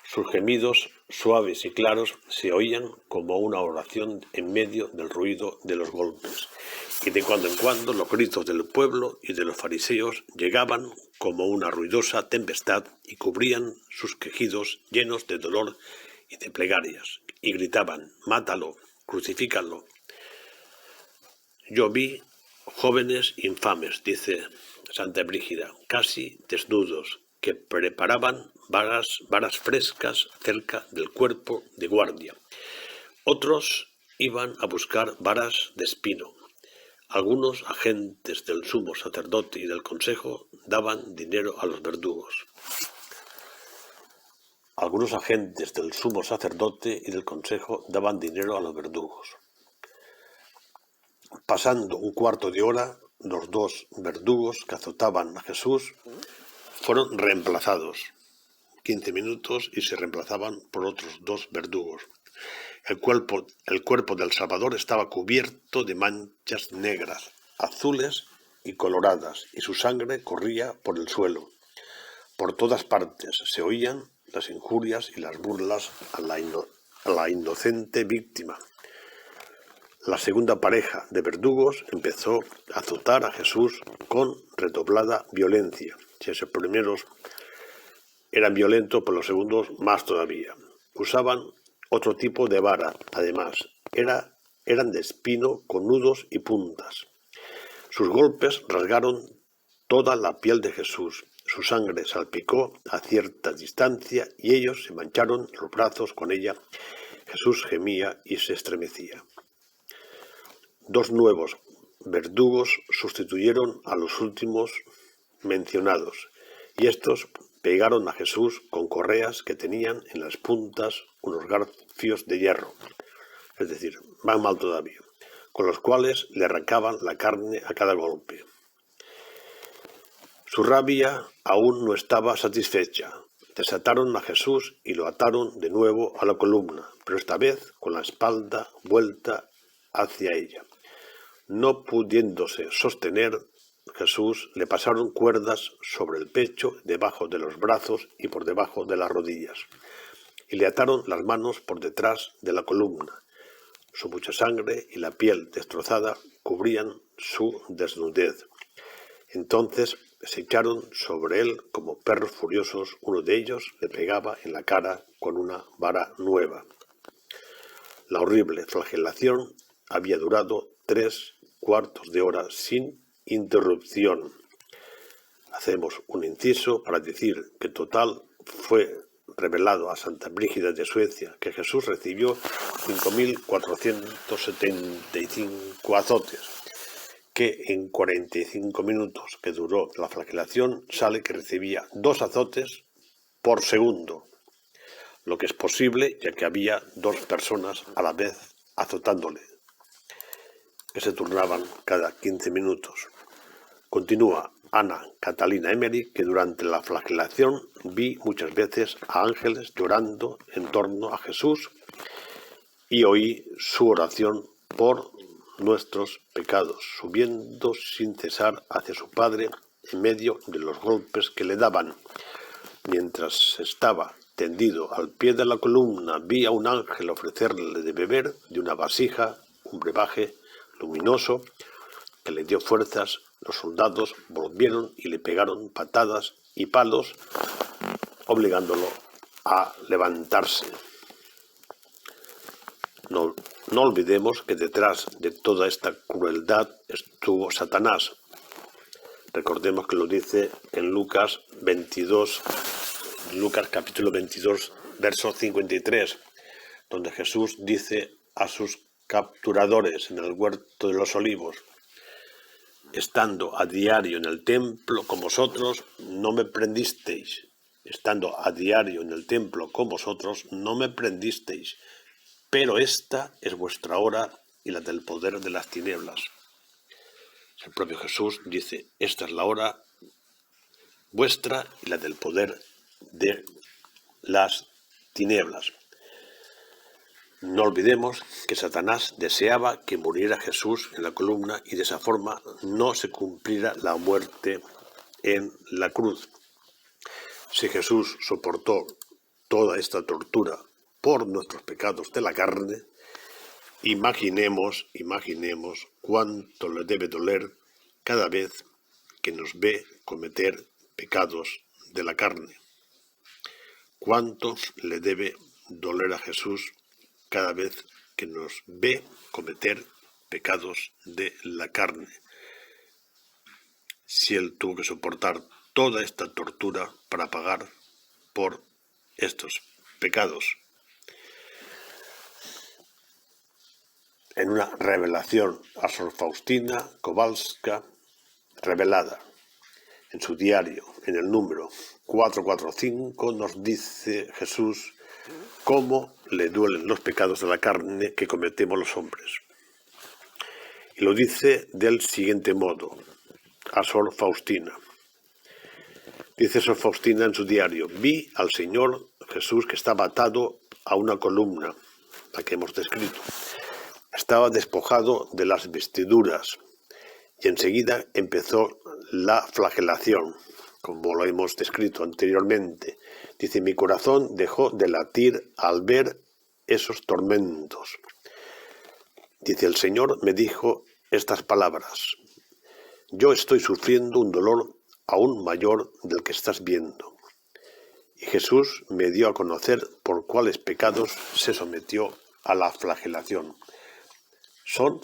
Sus gemidos suaves y claros se oían como una oración en medio del ruido de los golpes, y de cuando en cuando los gritos del pueblo y de los fariseos llegaban como una ruidosa tempestad y cubrían sus quejidos llenos de dolor y de plegarias, y gritaban, mátalo, crucifícalo. Yo vi jóvenes infames, dice Santa Brígida, casi desnudos, que preparaban varas frescas cerca del cuerpo de guardia. Otros iban a buscar varas de espino. Algunos agentes del sumo sacerdote y del consejo daban dinero a los verdugos. Algunos agentes del sumo sacerdote y del consejo daban dinero a los verdugos. Pasando un cuarto de hora, los dos verdugos que azotaban a Jesús fueron reemplazados. 15 minutos y se reemplazaban por otros dos verdugos. El cuerpo del Salvador estaba cubierto de manchas negras, azules y coloradas, y su sangre corría por el suelo. Por todas partes se oían las injurias y las burlas a la inocente víctima. La segunda pareja de verdugos empezó a azotar a Jesús con redoblada violencia. Si esos primeros eran violentos, por los segundos más todavía. Usaban otro tipo de vara, además. Eran de espino con nudos y puntas. Sus golpes rasgaron toda la piel de Jesús. Su sangre salpicó a cierta distancia y ellos se mancharon los brazos con ella. Jesús gemía y se estremecía. Dos nuevos verdugos sustituyeron a los últimos mencionados, y estos pegaron a Jesús con correas que tenían en las puntas unos garfios de hierro, es decir, más mal todavía, con los cuales le arrancaban la carne a cada golpe. Su rabia aún no estaba satisfecha. Desataron a Jesús y lo ataron de nuevo a la columna, pero esta vez con la espalda vuelta hacia ella. No pudiéndose sostener, Jesús le pasaron cuerdas sobre el pecho, debajo de los brazos y por debajo de las rodillas, y le ataron las manos por detrás de la columna. Su mucha sangre y la piel destrozada cubrían su desnudez. Entonces se echaron sobre él como perros furiosos. Uno de ellos le pegaba en la cara con una vara nueva. La horrible flagelación había durado 3 cuartos de hora sin interrupción. Hacemos un inciso para decir que total fue revelado a Santa Brígida de Suecia que Jesús recibió 5.475 azotes, que en 45 minutos que duró la flagelación sale que recibía 2 azotes por segundo, lo que es posible ya que había 2 personas a la vez azotándole, que se turnaban cada 15 minutos. Continúa Ana Catalina Emmerich, que durante la flagelación vi muchas veces a ángeles llorando en torno a Jesús y oí su oración por nuestros pecados, subiendo sin cesar hacia su Padre en medio de los golpes que le daban. Mientras estaba tendido al pie de la columna, vi a un ángel ofrecerle de beber de una vasija un brebaje luminoso que le dio fuerzas. Los soldados volvieron y le pegaron patadas y palos, obligándolo a levantarse. No olvidemos que detrás de toda esta crueldad estuvo Satanás. Recordemos que lo dice en Lucas 22, Lucas capítulo 22, verso 53, donde Jesús dice a sus capturadores en el huerto de los olivos: estando a diario en el templo con vosotros, no me prendisteis. Estando a diario en el templo con vosotros, no me prendisteis. Pero esta es vuestra hora y la del poder de las tinieblas. El propio Jesús dice: esta es la hora vuestra y la del poder de las tinieblas. No olvidemos que Satanás deseaba que muriera Jesús en la columna y de esa forma no se cumpliera la muerte en la cruz. Si Jesús soportó toda esta tortura por nuestros pecados de la carne, imaginemos cuánto le debe doler cada vez que nos ve cometer pecados de la carne. Cuánto le debe doler a Jesús cada vez que nos ve cometer pecados de la carne. Si Él tuvo que soportar toda esta tortura para pagar por estos pecados. En una revelación a Sor Faustina Kowalska, revelada en su diario, en el número 445, nos dice Jesús cómo le duelen los pecados de la carne que cometemos los hombres. Y lo dice del siguiente modo a Sor Faustina. Dice Sor Faustina en su diario: vi al Señor Jesús que estaba atado a una columna, la que hemos descrito. Estaba despojado de las vestiduras y enseguida empezó la flagelación, como lo hemos descrito anteriormente. Dice: mi corazón dejó de latir al ver esos tormentos. Dice: el Señor me dijo estas palabras: yo estoy sufriendo un dolor aún mayor del que estás viendo. Y Jesús me dio a conocer por cuáles pecados se sometió a la flagelación. Son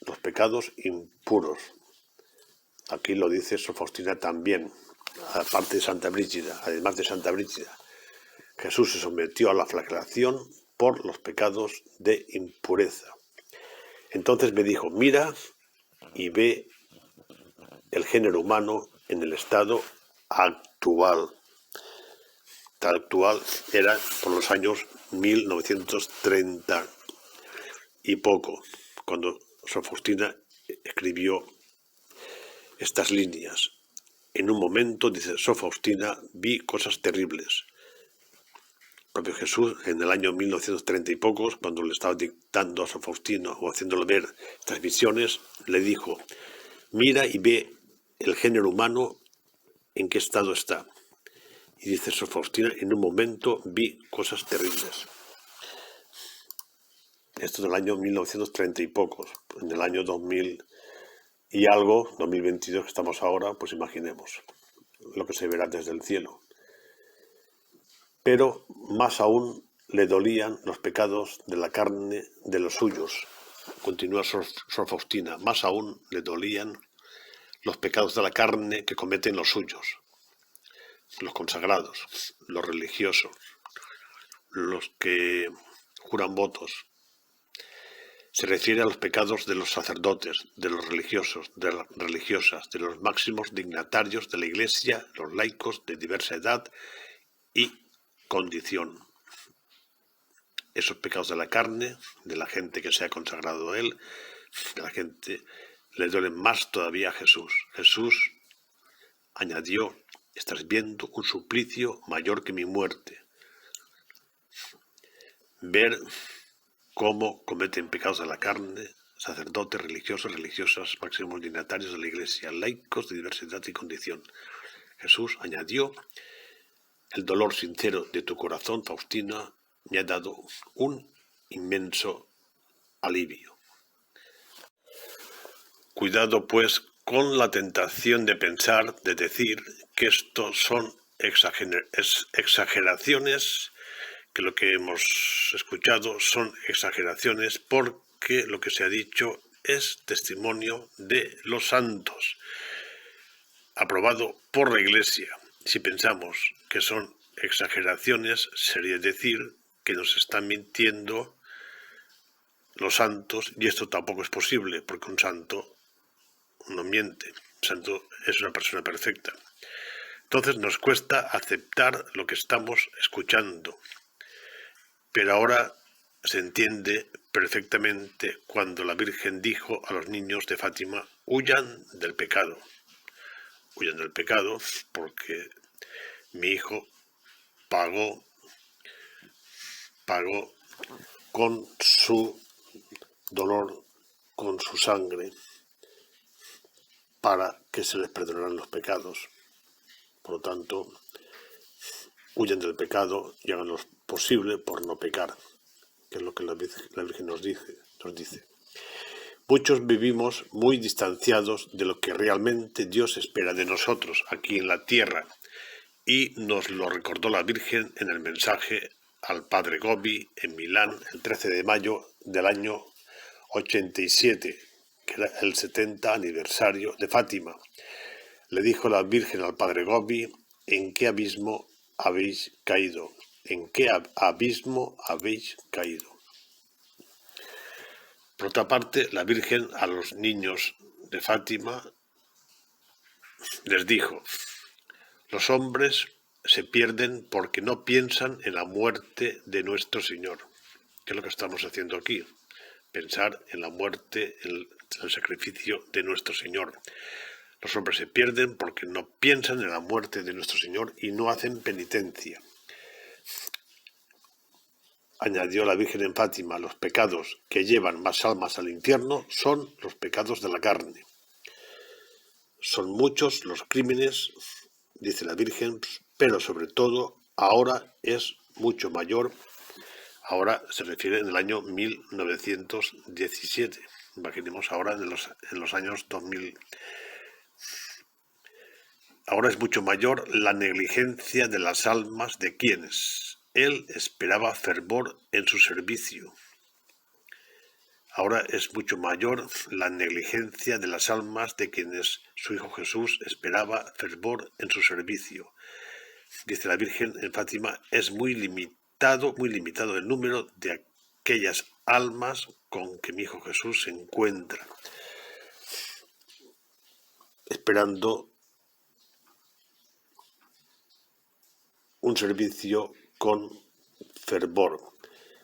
los pecados impuros. Aquí lo dice Sor Faustina también, aparte de Santa Brígida, además de Santa Brígida. Jesús se sometió a la flagelación por los pecados de impureza. Entonces me dijo: mira y ve el género humano en el estado actual. El actual era por los años 1930 y poco, cuando Sor Faustina escribió estas líneas. En un momento, dice Sor Faustina, vi cosas terribles. El propio Jesús, en el año 1930 y pocos, cuando le estaba dictando a Sor Faustina o haciéndole ver estas visiones, le dijo: mira y ve el género humano en qué estado está. Y dice Sor Faustina: en un momento vi cosas terribles. Esto en el año 1930 y pocos. En el año 2000 y algo, 2022 que estamos ahora, pues imaginemos lo que se verá desde el cielo. Pero más aún le dolían los pecados de la carne de los suyos. Continúa Sor Faustina: más aún le dolían los pecados de la carne que cometen los suyos, los consagrados, los religiosos, los que juran votos. Se refiere a los pecados de los sacerdotes, de los religiosos, de las religiosas, de los máximos dignatarios de la Iglesia, los laicos de diversa edad y condición. Esos pecados de la carne, de la gente que se ha consagrado a Él, de la gente, le duelen más todavía a Jesús. Jesús añadió: estás viendo un suplicio mayor que mi muerte. Ver cómo cometen pecados de la carne sacerdotes, religiosos, religiosas, máximos dignatarios de la Iglesia, laicos de diversidad y condición. Jesús añadió: el dolor sincero de tu corazón, Faustina, me ha dado un inmenso alivio. Cuidado, pues, con la tentación de pensar, de decir que esto son exageraciones, que lo que hemos escuchado son exageraciones, porque lo que se ha dicho es testimonio de los santos, aprobado por la Iglesia. Si pensamos que son exageraciones, sería decir que nos están mintiendo los santos, y esto tampoco es posible, porque un santo no miente. Un santo es una persona perfecta. Entonces nos cuesta aceptar lo que estamos escuchando, pero ahora se entiende perfectamente cuando la Virgen dijo a los niños de Fátima: huyan del pecado. Huyan del pecado porque mi hijo pagó con su dolor, con su sangre, para que se les perdonaran los pecados. Por lo tanto, huyan del pecado y hagan lo posible por no pecar, que es lo que la Virgen nos dice. Muchos vivimos muy distanciados de lo que realmente Dios espera de nosotros aquí en la tierra, y nos lo recordó la Virgen en el mensaje al padre Gobi en Milán el 13 de mayo del año 87, que era el 70 aniversario de Fátima. Le dijo la Virgen al padre Gobi: ¿en qué abismo habéis caído? ¿En qué abismo habéis caído? Por otra parte, la Virgen a los niños de Fátima les dijo: los hombres se pierden porque no piensan en la muerte de nuestro Señor. ¿Qué es lo que estamos haciendo aquí? Pensar en la muerte, en el sacrificio de nuestro Señor. Los hombres se pierden porque no piensan en la muerte de nuestro Señor y no hacen penitencia. Añadió la Virgen en Fátima: los pecados que llevan más almas al infierno son los pecados de la carne. Son muchos los crímenes, dice la Virgen, pero sobre todo ahora es mucho mayor. Ahora se refiere en el año 1917. Imaginemos ahora en los años 2000. Ahora es mucho mayor la negligencia de las almas de quienes él esperaba fervor en su servicio. Ahora es mucho mayor la negligencia de las almas de quienes su Hijo Jesús esperaba fervor en su servicio. Dice la Virgen en Fátima: es muy limitado el número de aquellas almas con que mi Hijo Jesús se encuentra, esperando un servicio con fervor.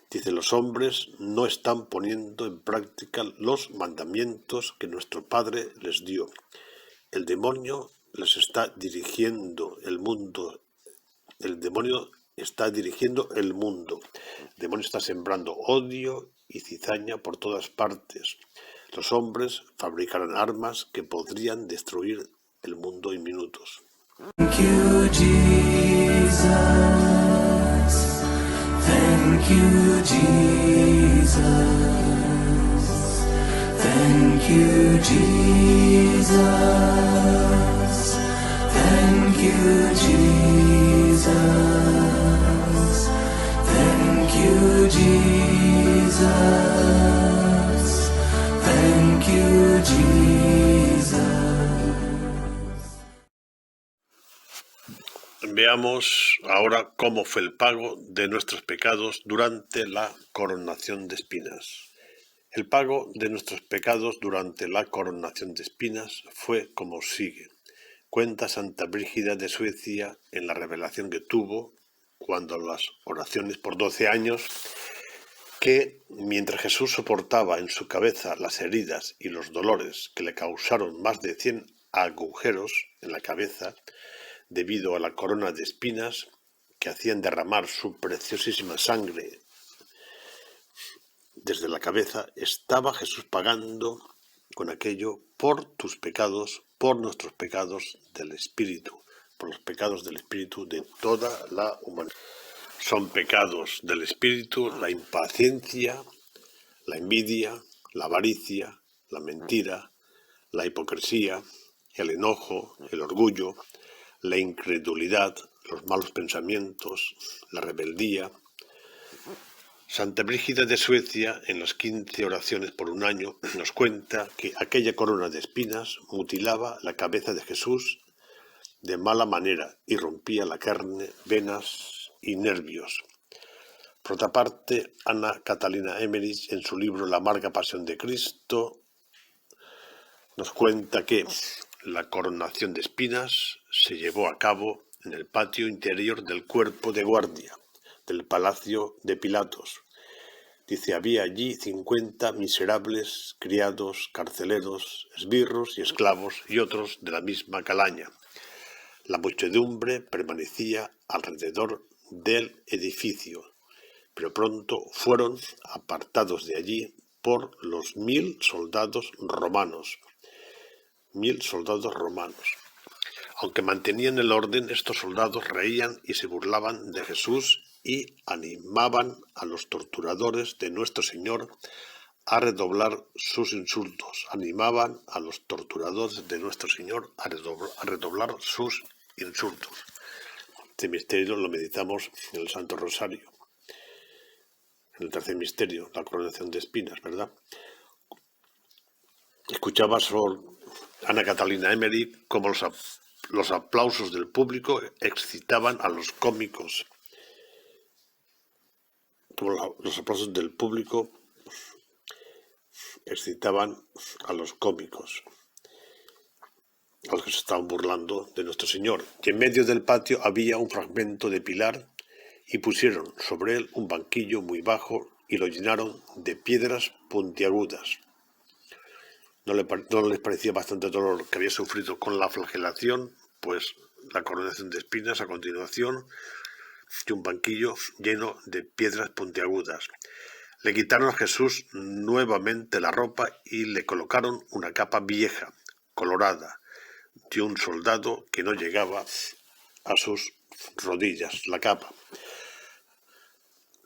Dice: los hombres no están poniendo en práctica los mandamientos que nuestro Padre les dio. El demonio les está dirigiendo el mundo. El demonio está dirigiendo el mundo. El demonio está sembrando odio y cizaña por todas partes. Los hombres fabricarán armas que podrían destruir el mundo en minutos. Thank you, Jesus. Thank you, Jesus. Thank you, Jesus. Thank you, Jesus. Thank you, Jesus. Thank you, Jesus. Veamos ahora cómo fue el pago de nuestros pecados durante la coronación de espinas. El pago de nuestros pecados durante la coronación de espinas fue como sigue. Cuenta Santa Brígida de Suecia en la revelación que tuvo cuando las oraciones por 12 años, que mientras Jesús soportaba en su cabeza las heridas y los dolores que le causaron más de 100 agujeros en la cabeza, debido a la corona de espinas que hacían derramar su preciosísima sangre desde la cabeza, estaba Jesús pagando con aquello por tus pecados, por nuestros pecados del Espíritu, por los pecados del Espíritu de toda la humanidad. Son pecados del Espíritu la impaciencia, la envidia, la avaricia, la mentira, la hipocresía, el enojo, el orgullo, la incredulidad, los malos pensamientos, la rebeldía. Santa Brígida de Suecia, en las 15 oraciones por un año, nos cuenta que aquella corona de espinas mutilaba la cabeza de Jesús de mala manera y rompía la carne, venas y nervios. Por otra parte, Ana Catalina Emmerich, en su libro La amarga pasión de Cristo, nos cuenta que la coronación de espinas se llevó a cabo en el patio interior del cuerpo de guardia del palacio de Pilatos. Dice, había allí 50 miserables criados, carceleros, esbirros y esclavos y otros de la misma calaña. La muchedumbre permanecía alrededor del edificio, pero pronto fueron apartados de allí por los 1000 soldados romanos. 1000 soldados romanos. Aunque mantenían el orden, estos soldados reían y se burlaban de Jesús y animaban a los torturadores de nuestro Señor a redoblar sus insultos. Animaban a los torturadores de nuestro Señor a redoblar sus insultos. Este misterio lo meditamos en el Santo Rosario, en el tercer misterio, la coronación de espinas, ¿verdad? Escuchaba Sor Ana Catalina Emmerich como los aplausos del público excitaban a los cómicos. Como los aplausos del público excitaban a los cómicos, a los que se estaban burlando de nuestro Señor. Y en medio del patio había un fragmento de pilar y pusieron sobre él un banquillo muy bajo y lo llenaron de piedras puntiagudas. ¿No les parecía bastante dolor que había sufrido con la flagelación? Pues la coronación de espinas a continuación y un banquillo lleno de piedras puntiagudas. Le quitaron a Jesús nuevamente la ropa y le colocaron una capa vieja, colorada, de un soldado que no llegaba a sus rodillas, la capa.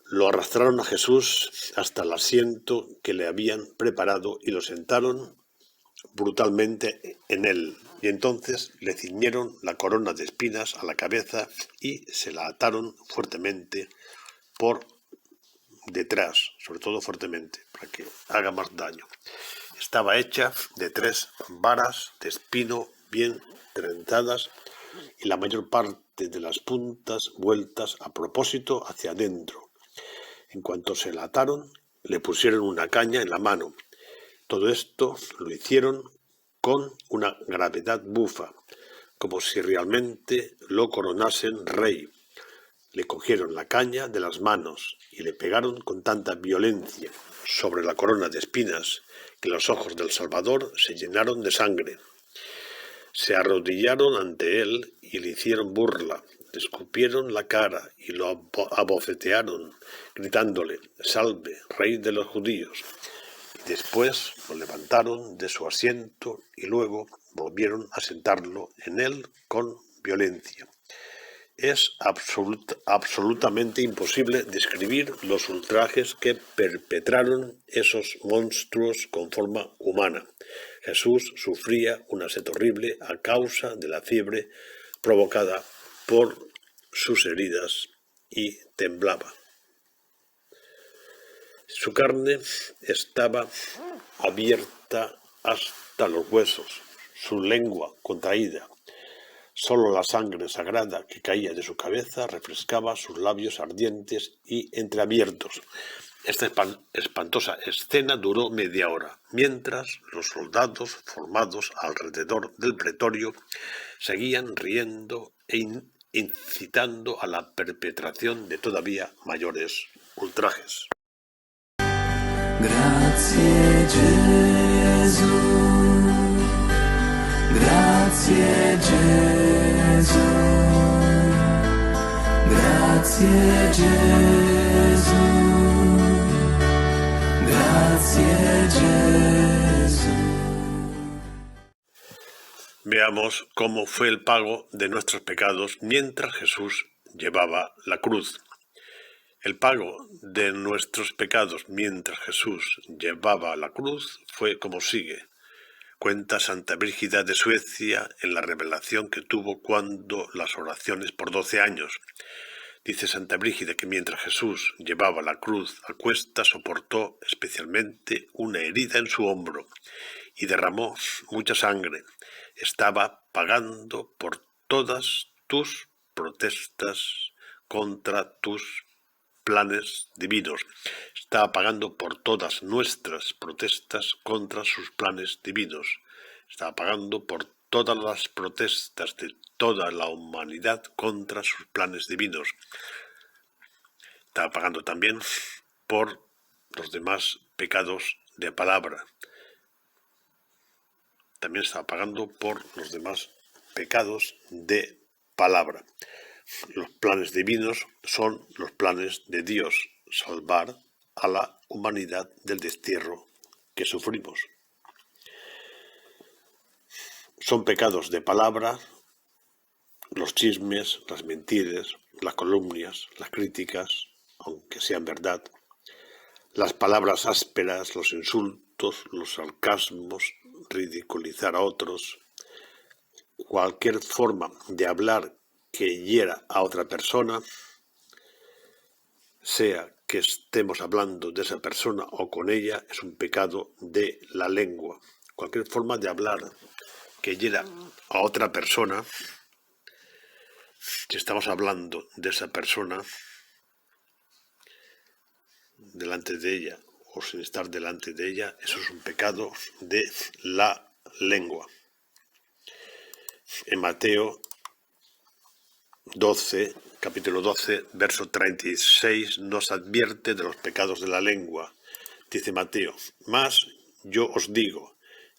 Lo arrastraron a Jesús hasta el asiento que le habían preparado y lo sentaron brutalmente en él. Y entonces le ciñeron la corona de espinas a la cabeza y se la ataron fuertemente por detrás, sobre todo fuertemente, para que haga más daño. Estaba hecha de 3 varas de espino bien trenzadas y la mayor parte de las puntas vueltas a propósito hacia adentro. En cuanto se la ataron, le pusieron una caña en la mano. Todo esto lo hicieron con una gravedad bufa, como si realmente lo coronasen rey. Le cogieron la caña de las manos y le pegaron con tanta violencia sobre la corona de espinas que los ojos del Salvador se llenaron de sangre. Se arrodillaron ante él y le hicieron burla, le escupieron la cara y lo abofetearon, gritándole, «Salve, rey de los judíos». Después lo levantaron de su asiento y luego volvieron a sentarlo en él con violencia. Es absolutamente imposible describir los ultrajes que perpetraron esos monstruos con forma humana. Jesús sufría una sed horrible a causa de la fiebre provocada por sus heridas y temblaba. Su carne estaba abierta hasta los huesos, su lengua contraída. Solo la sangre sagrada que caía de su cabeza refrescaba sus labios ardientes y entreabiertos. Esta espantosa escena duró media hora, mientras los soldados formados alrededor del pretorio seguían riendo e incitando a la perpetración de todavía mayores ultrajes. Grazie Gesù, grazie Gesù, grazie Gesù, Veamos cómo fue el pago de nuestros pecados mientras Jesús llevaba la cruz. El pago de nuestros pecados mientras Jesús llevaba la cruz fue como sigue. Cuenta Santa Brígida de Suecia en la revelación que tuvo cuando las oraciones por 12 años. Dice Santa Brígida que mientras Jesús llevaba la cruz a cuestas soportó especialmente una herida en su hombro y derramó mucha sangre. Estaba pagando por todas tus protestas contra tus planes divinos. Estaba pagando por todas nuestras protestas contra sus planes divinos. Estaba pagando por todas las protestas de toda la humanidad contra sus planes divinos. Estaba pagando también por los demás pecados de palabra. También estaba pagando por los demás pecados de palabra. Los planes divinos son los planes de Dios, salvar a la humanidad del destierro que sufrimos. Son pecados de palabra, los chismes, las mentiras, las calumnias, las críticas, aunque sean verdad, las palabras ásperas, los insultos, los sarcasmos, ridiculizar a otros, cualquier forma de hablar que hiera a otra persona, sea que estemos hablando de esa persona o con ella, es un pecado de la lengua. Cualquier forma de hablar que hiera a otra persona, si estamos hablando de esa persona delante de ella o sin estar delante de ella, eso es un pecado de la lengua. En Mateo 12, capítulo 12, verso 36, nos advierte de los pecados de la lengua. Dice Mateo: mas yo os digo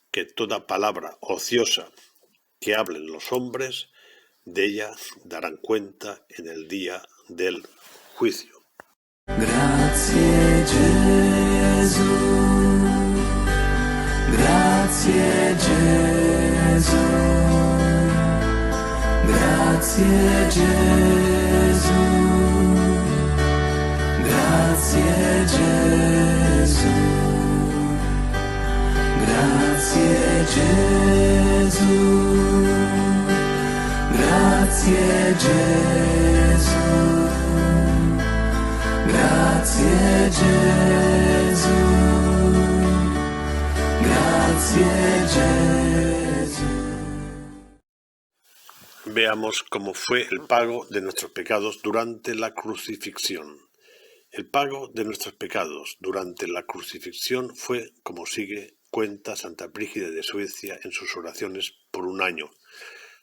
que toda palabra ociosa que hablen los hombres, de ella darán cuenta en el día del juicio. Grazie Gesù, grazie Gesù, grazie Gesù, grazie Gesù, grazie Gesù, grazie Gesù. Grazie Gesù, grazie Gesù. Veamos cómo fue el pago de nuestros pecados durante la crucifixión. El pago de nuestros pecados durante la crucifixión fue como sigue, cuenta Santa Brígida de Suecia en sus oraciones por un año.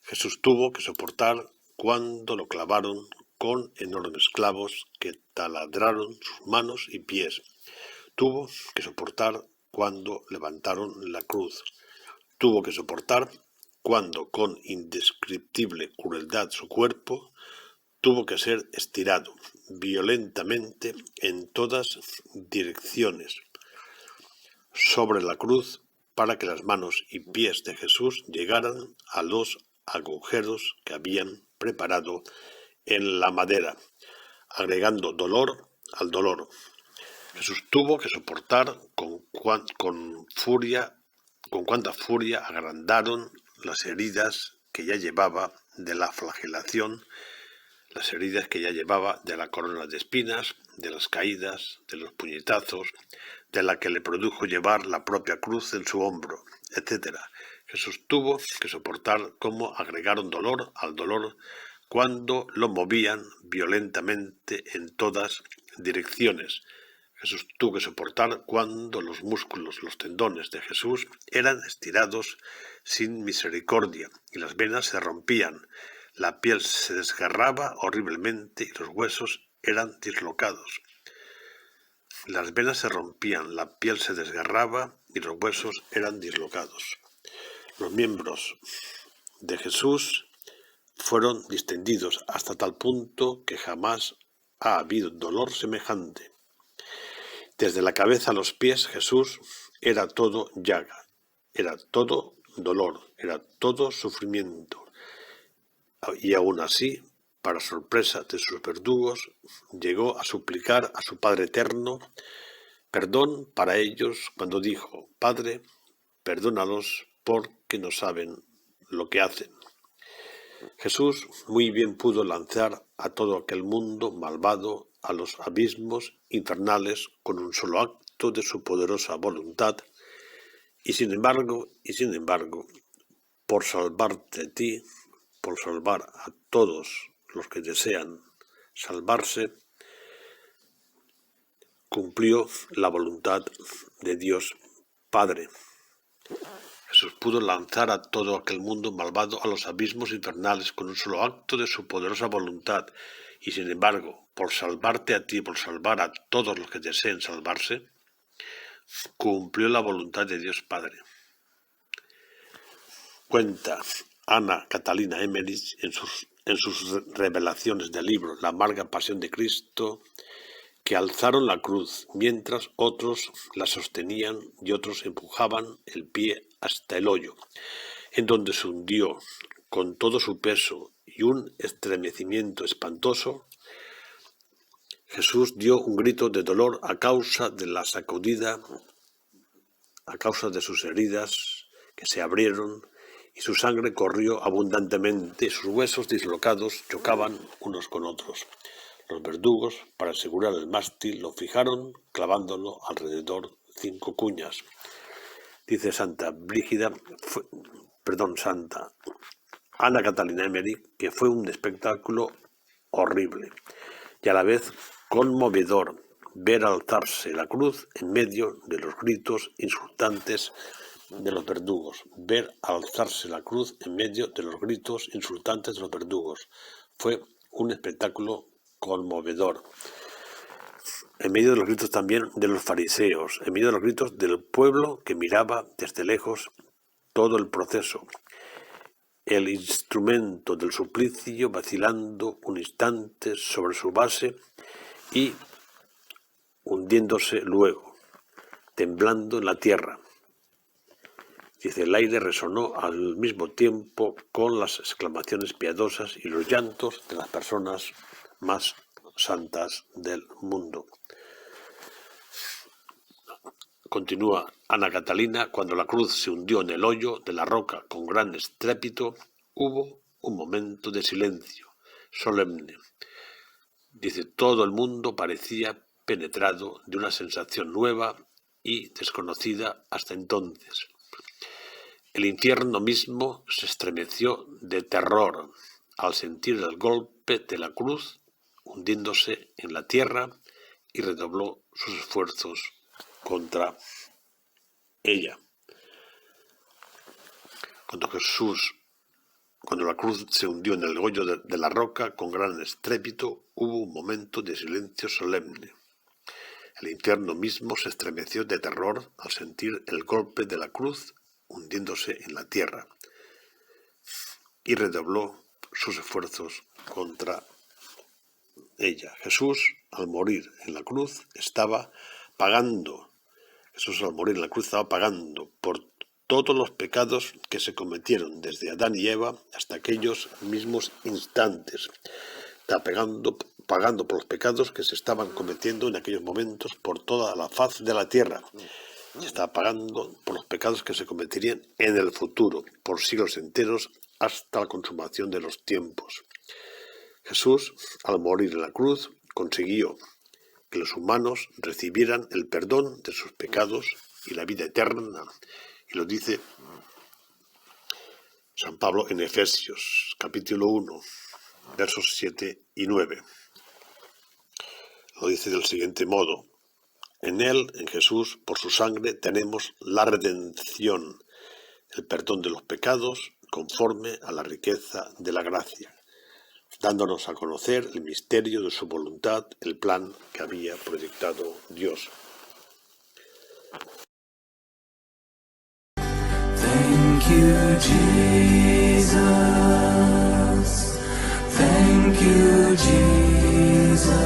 Jesús tuvo que soportar cuando lo clavaron con enormes clavos que taladraron sus manos y pies. Tuvo que soportar cuando levantaron la cruz. Tuvo que soportar cuando, con indescriptible crueldad, su cuerpo tuvo que ser estirado violentamente en todas direcciones sobre la cruz para que las manos y pies de Jesús llegaran a los agujeros que habían preparado en la madera, agregando dolor al dolor. Jesús tuvo que soportar con cuánta furia agrandaron las heridas que ya llevaba de la flagelación, las heridas que ya llevaba de la corona de espinas, de las caídas, de los puñetazos, de la que le produjo llevar la propia cruz en su hombro, etc. Jesús tuvo que soportar cómo agregaron dolor al dolor cuando lo movían violentamente en todas direcciones. Jesús tuvo que soportar cuando los músculos, los tendones de Jesús eran estirados sin misericordia y las venas se rompían, la piel se desgarraba horriblemente y los huesos eran dislocados. Las venas se rompían, la piel se desgarraba y los huesos eran dislocados. Los miembros de Jesús fueron distendidos hasta tal punto que jamás ha habido dolor semejante. Desde la cabeza a los pies Jesús era todo llaga, era todo dolor, era todo sufrimiento. Y aún así, para sorpresa de sus verdugos, llegó a suplicar a su Padre Eterno perdón para ellos cuando dijo: Padre, perdónalos porque no saben lo que hacen. Jesús muy bien pudo lanzar a todo aquel mundo malvado a los abismos infernales con un solo acto de su poderosa voluntad, y sin embargo, por salvarte a ti, por salvar a todos los que desean salvarse, cumplió la voluntad de Dios Padre. Jesús pudo lanzar a todo aquel mundo malvado a los abismos infernales con un solo acto de su poderosa voluntad, y sin embargo, por salvarte a ti, por salvar a todos los que deseen salvarse, cumplió la voluntad de Dios Padre. Cuenta Ana Catalina Emmerich en sus revelaciones del libro La amarga pasión de Cristo, que alzaron la cruz mientras otros la sostenían y otros empujaban el pie hasta el hoyo, en donde se hundió con todo su peso y un estremecimiento espantoso. Jesús dio un grito de dolor a causa de la sacudida, a causa de sus heridas que se abrieron y su sangre corrió abundantemente y sus huesos dislocados chocaban unos con otros. Los verdugos, para asegurar el mástil, lo fijaron clavándolo alrededor 5 cuñas. Dice Santa Ana Catalina Emmerich que fue un espectáculo horrible y a la vez conmovedor ver alzarse la cruz en medio de los gritos insultantes de los verdugos. Ver alzarse la cruz en medio de los gritos insultantes de los verdugos. Fue un espectáculo conmovedor. En medio de los gritos también de los fariseos, en medio de los gritos del pueblo que miraba desde lejos todo el proceso. El instrumento del suplicio vacilando un instante sobre su base y hundiéndose luego, temblando en la tierra. Dice, el aire resonó al mismo tiempo con las exclamaciones piadosas y los llantos de las personas más santas del mundo. Continúa Ana Catalina, cuando la cruz se hundió en el hoyo de la roca con gran estrépito, hubo un momento de silencio solemne. Dice, todo el mundo parecía penetrado de una sensación nueva y desconocida hasta entonces. El infierno mismo se estremeció de terror al sentir el golpe de la cruz hundiéndose en la tierra y redobló sus esfuerzos contra ella. Cuando la cruz se hundió en el hoyo de la roca con gran estrépito, hubo un momento de silencio solemne. El infierno mismo se estremeció de terror al sentir el golpe de la cruz hundiéndose en la tierra y redobló sus esfuerzos contra ella. Jesús, al morir en la cruz, estaba pagando por todos los pecados que se cometieron desde Adán y Eva hasta aquellos mismos instantes. Está pagando por los pecados que se estaban cometiendo en aquellos momentos por toda la faz de la tierra. Y está pagando por los pecados que se cometerían en el futuro, por siglos enteros, hasta la consumación de los tiempos. Jesús, al morir en la cruz, consiguió que los humanos recibieran el perdón de sus pecados y la vida eterna. Y lo dice San Pablo en Efesios, capítulo 1, versos 7 y 9. Lo dice del siguiente modo. En Él, en Jesús, por su sangre, tenemos la redención, el perdón de los pecados, conforme a la riqueza de la gracia, dándonos a conocer el misterio de su voluntad, el plan que había proyectado Dios. Thank you, Jesus. Thank you, Jesus.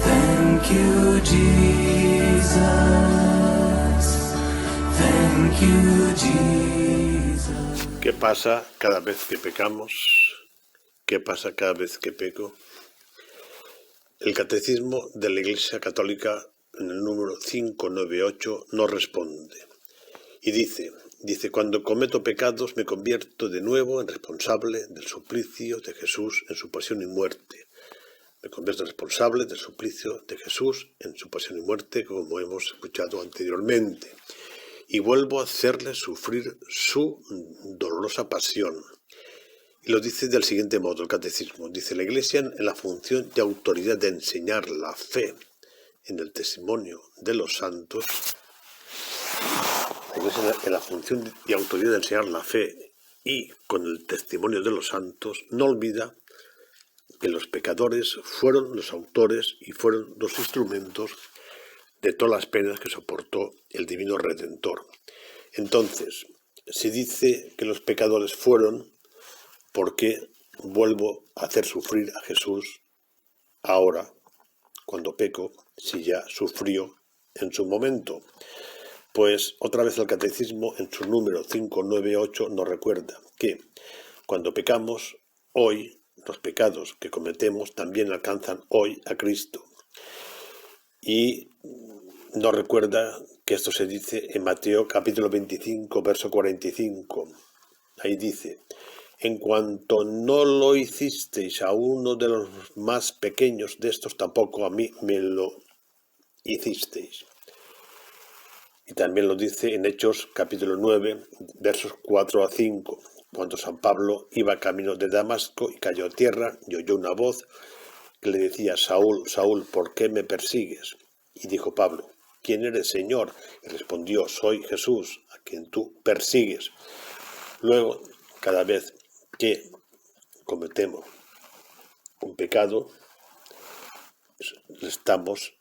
Thank you, Jesus. Thank Thank you, Jesus. ¿Qué pasa cada vez que pecamos? ¿Qué pasa cada vez que peco? El Catecismo de la Iglesia Católica, en el número 598, nos responde. Y dice, cuando cometo pecados me convierto de nuevo en responsable del suplicio de Jesús en su pasión y muerte. Me convierto en responsable del suplicio de Jesús en su pasión y muerte, como hemos escuchado anteriormente. Y vuelvo a hacerle sufrir su dolorosa pasión. Y lo dice del siguiente modo el Catecismo. Dice, la Iglesia en la función de autoridad de enseñar la fe en el testimonio de los santos, la Iglesia en la función y autoridad de enseñar la fe y con el testimonio de los santos, no olvida que los pecadores fueron los autores y fueron los instrumentos de todas las penas que soportó el Divino Redentor. Entonces, si dice que los pecadores fueron, ¿por qué vuelvo a hacer sufrir a Jesús ahora, cuando peco, si ya sufrió en su momento? Pues otra vez el Catecismo, en su número 598, nos recuerda que cuando pecamos, hoy, los pecados que cometemos también alcanzan hoy a Cristo. Y nos recuerda que esto se dice en Mateo capítulo 25, verso 45. Ahí dice, en cuanto no lo hicisteis a uno de los más pequeños de estos, tampoco a mí me lo hicisteis. Y también lo dice en Hechos capítulo 9, versos 4 a 5, cuando San Pablo iba camino de Damasco y cayó a tierra y oyó una voz que le decía, Saúl, Saúl, ¿por qué me persigues? Y dijo Pablo, ¿quién eres, Señor? Y respondió, soy Jesús, a quien tú persigues. Luego, cada vez que cometemos un pecado, le estamos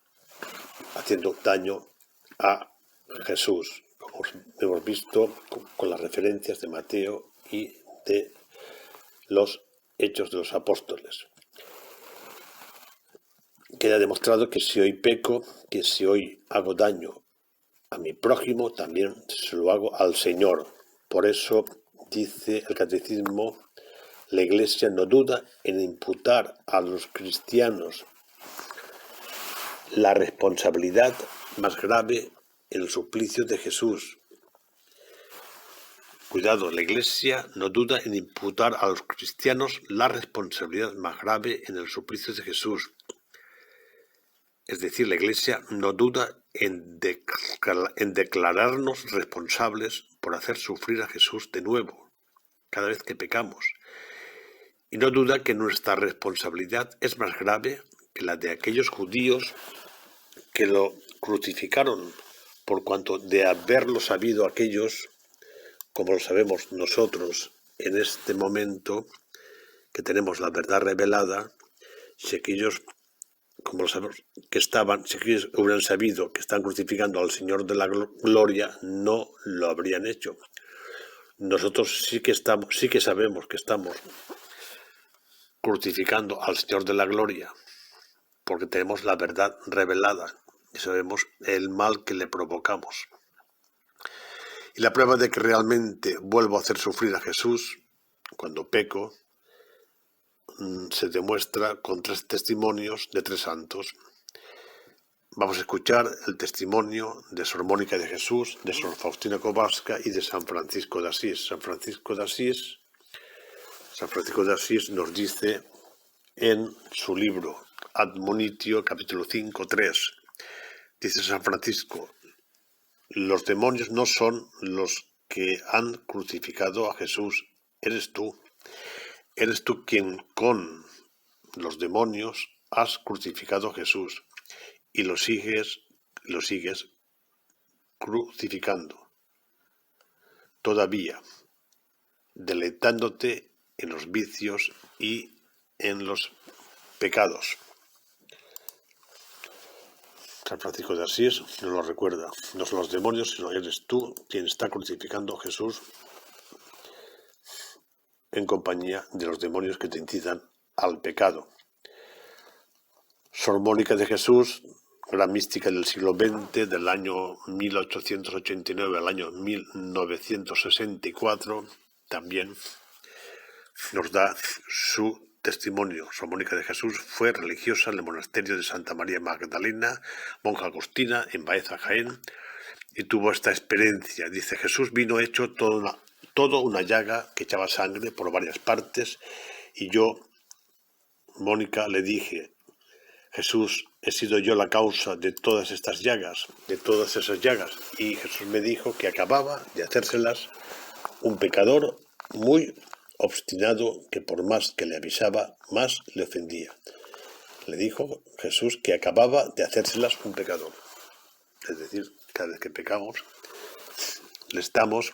haciendo daño a Jesús, como hemos visto con las referencias de Mateo y de los Hechos de los Apóstoles. Queda demostrado que si hoy peco, que si hoy hago daño a mi prójimo, también se lo hago al Señor. Por eso dice el Catecismo, la Iglesia no duda en imputar a los cristianos la responsabilidad más grave en el suplicio de Jesús. Cuidado, la Iglesia no duda en imputar a los cristianos la responsabilidad más grave en el suplicio de Jesús. Es decir, la Iglesia no duda en declararnos responsables por hacer sufrir a Jesús de nuevo, cada vez que pecamos. Y no duda que nuestra responsabilidad es más grave que la de aquellos judíos que lo crucificaron, por cuanto de haberlo sabido aquellos, como lo sabemos nosotros en este momento, que tenemos la verdad revelada, si aquellos, como lo sabemos, si aquellos hubieran sabido que están crucificando al Señor de la Gloria, no lo habrían hecho. Nosotros sí que sabemos que estamos crucificando al Señor de la Gloria, porque tenemos la verdad revelada y sabemos el mal que le provocamos. Y la prueba de que realmente vuelvo a hacer sufrir a Jesús cuando peco se demuestra con 3 testimonios de 3 santos. Vamos a escuchar el testimonio de Sor Mónica de Jesús, de Sor Faustina Kowalska y de San Francisco de Asís. San Francisco de Asís nos dice en su libro Admonitio, capítulo 5, 3. Dice San Francisco, los demonios no son los que han crucificado a Jesús, eres tú. Eres tú quien con los demonios has crucificado a Jesús y lo sigues crucificando. Todavía, deleitándote en los vicios y en los pecados. San Francisco de Asís nos lo recuerda. No son los demonios, sino eres tú quien está crucificando a Jesús en compañía de los demonios que te incitan al pecado. Sor Mónica de Jesús, gran mística del siglo XX, del año 1889 al año 1964, también nos da su testimonio. Sor Mónica de Jesús fue religiosa en el monasterio de Santa María Magdalena, monja agustina, en Baeza, Jaén, y tuvo esta experiencia. Dice: Jesús vino hecho todo una llaga que echaba sangre por varias partes, y yo, Mónica, le dije: Jesús, he sido yo la causa de todas estas llagas, de todas esas llagas. Y Jesús me dijo que acababa de hacérselas un pecador muy obstinado, que por más que le avisaba, más le ofendía. Le dijo Jesús que acababa de hacérselas un pecador. Es decir, cada vez que pecamos, le estamos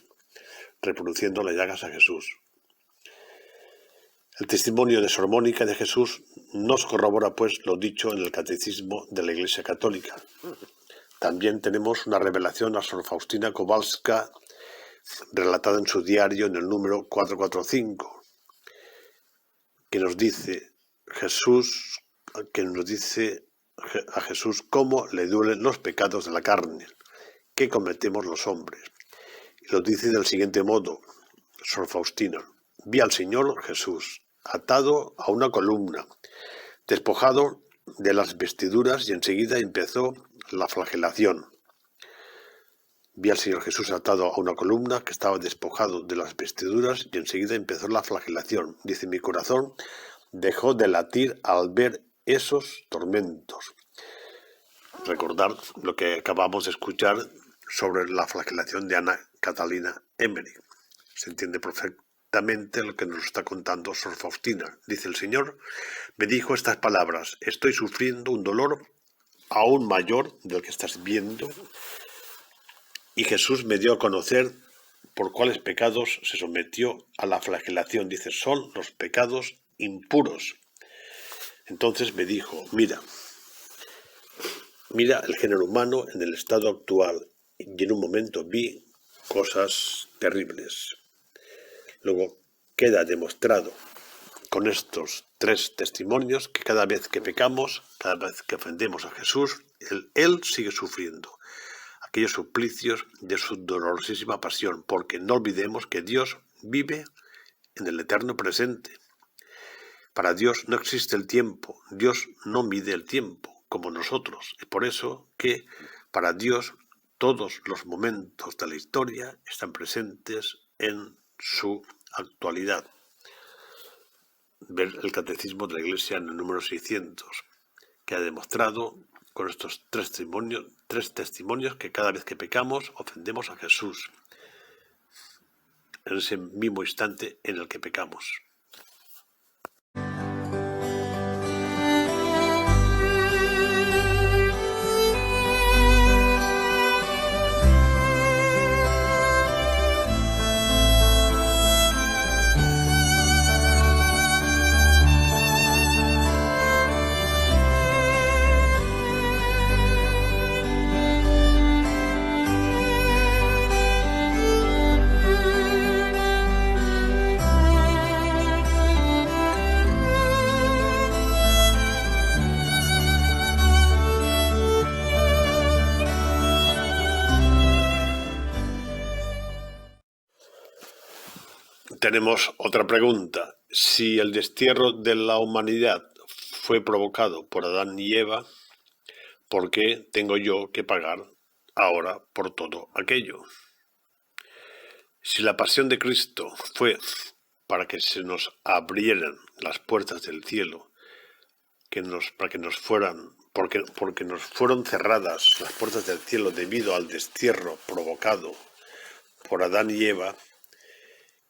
reproduciendo las llagas a Jesús. El testimonio de Sor Mónica de Jesús nos corrobora, pues, lo dicho en el Catecismo de la Iglesia Católica. También tenemos una revelación a Sor Faustina Kowalska, relatada en su diario en el número 445, que nos dice a Jesús cómo le duelen los pecados de la carne que cometemos los hombres. Y lo dice del siguiente modo, Sor Faustina: vi al Señor Jesús atado a una columna, despojado de las vestiduras, y enseguida empezó la flagelación. Vi al Señor Jesús atado a una columna que estaba despojado de las vestiduras, y enseguida empezó la flagelación. Dice: mi corazón dejó de latir al ver esos tormentos. Recordar lo que acabamos de escuchar sobre la flagelación de Ana Catalina Emmerich. Se entiende perfectamente lo que nos está contando Sor Faustina. Dice: el Señor me dijo estas palabras: estoy sufriendo un dolor aún mayor del que estás viendo. Y Jesús me dio a conocer por cuáles pecados se sometió a la flagelación. Dice: son los pecados impuros. Entonces me dijo: mira el género humano en el estado actual. Y en un momento vi cosas terribles. Luego queda demostrado con estos tres testimonios que cada vez que pecamos, cada vez que ofendemos a Jesús, Él sigue sufriendo aquellos suplicios de su dolorosísima pasión, porque no olvidemos que Dios vive en el eterno presente. Para Dios no existe el tiempo, Dios no mide el tiempo como nosotros. Es por eso que para Dios todos los momentos de la historia están presentes en su actualidad. Ver el Catecismo de la Iglesia en el número 600, que ha demostrado con estos tres testimonios que cada vez que pecamos ofendemos a Jesús en ese mismo instante en el que pecamos. Tenemos otra pregunta. Si el destierro de la humanidad fue provocado por Adán y Eva, ¿por qué tengo yo que pagar ahora por todo aquello? Si la pasión de Cristo fue para que se nos abrieran las puertas del cielo, porque nos fueron cerradas las puertas del cielo debido al destierro provocado por Adán y Eva,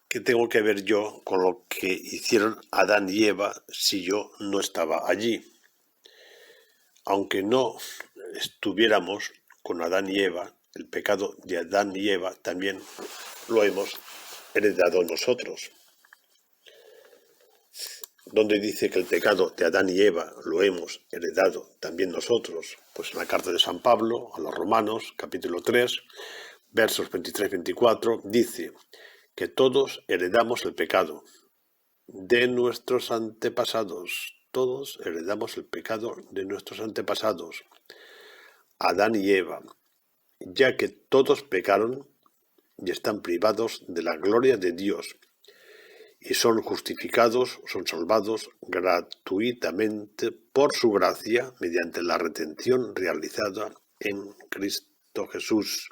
¿qué tengo que ver yo con lo que hicieron Adán y Eva si yo no estaba allí? Aunque no estuviéramos con Adán y Eva, el pecado de Adán y Eva también lo hemos heredado nosotros. ¿Dónde dice que el pecado de Adán y Eva lo hemos heredado también nosotros? Pues en la carta de San Pablo a los Romanos, capítulo 3, versos 23-24, dice que todos heredamos el pecado de nuestros antepasados. Todos heredamos el pecado de nuestros antepasados. Adán y Eva, ya que todos pecaron y están privados de la gloria de Dios, y son justificados, son salvados gratuitamente por su gracia mediante la redención realizada en Cristo Jesús.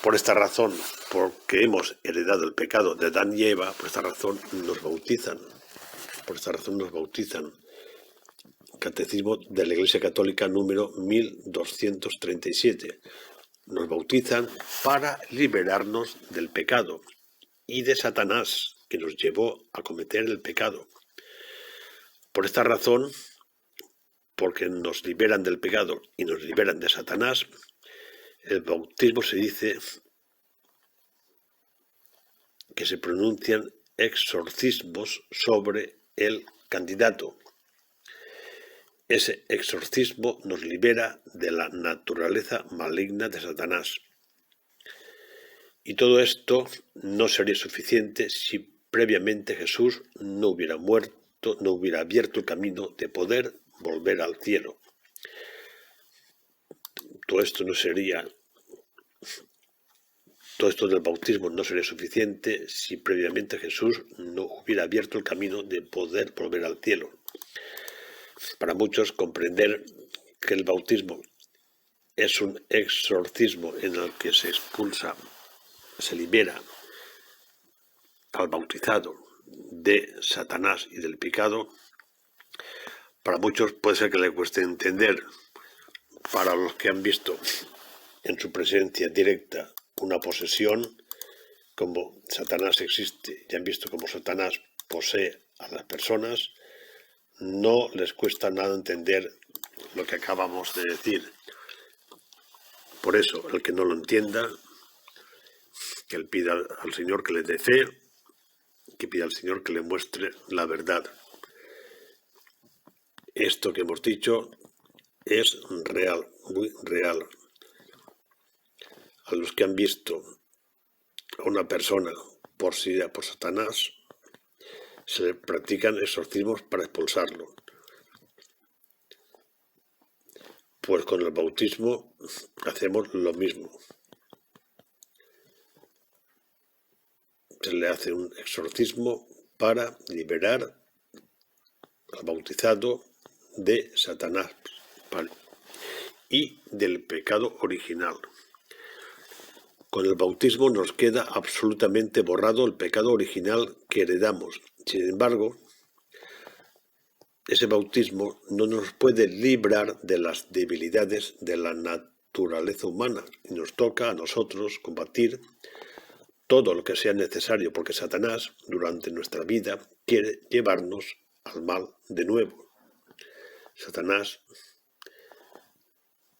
Por esta razón, porque hemos heredado el pecado de Adán y Eva, por esta razón nos bautizan. Catecismo de la Iglesia Católica número 1237. Nos bautizan para liberarnos del pecado y de Satanás, que nos llevó a cometer el pecado. Por esta razón, porque nos liberan del pecado y nos liberan de Satanás, el bautismo se dice que se pronuncian exorcismos sobre el candidato. Ese exorcismo nos libera de la naturaleza maligna de Satanás. Y todo esto no sería suficiente si previamente Jesús no hubiera muerto, no hubiera abierto el camino de poder volver al cielo. Todo esto del bautismo no sería suficiente si previamente Jesús no hubiera abierto el camino de poder volver al cielo. Para muchos, comprender que el bautismo es un exorcismo en el que se expulsa, se libera al bautizado de Satanás y del pecado, para muchos puede ser que le cueste entender. Para los que han visto en su presencia directa una posesión, como Satanás existe y han visto cómo Satanás posee a las personas, no les cuesta nada entender lo que acabamos de decir. Por eso, el que no lo entienda, que él pida al Señor que le dé fe, que pida al Señor que le muestre la verdad. Esto que hemos dicho es real, muy real. A los que han visto a una persona poseída por Satanás, se le practican exorcismos para expulsarlo. Pues con el bautismo hacemos lo mismo. Se le hace un exorcismo para liberar al bautizado de Satanás y del pecado original. Con el bautismo nos queda absolutamente borrado el pecado original que heredamos. Sin embargo, ese bautismo no nos puede librar de las debilidades de la naturaleza humana y nos toca a nosotros combatir todo lo que sea necesario, porque Satanás, durante nuestra vida, quiere llevarnos al mal de nuevo. Satanás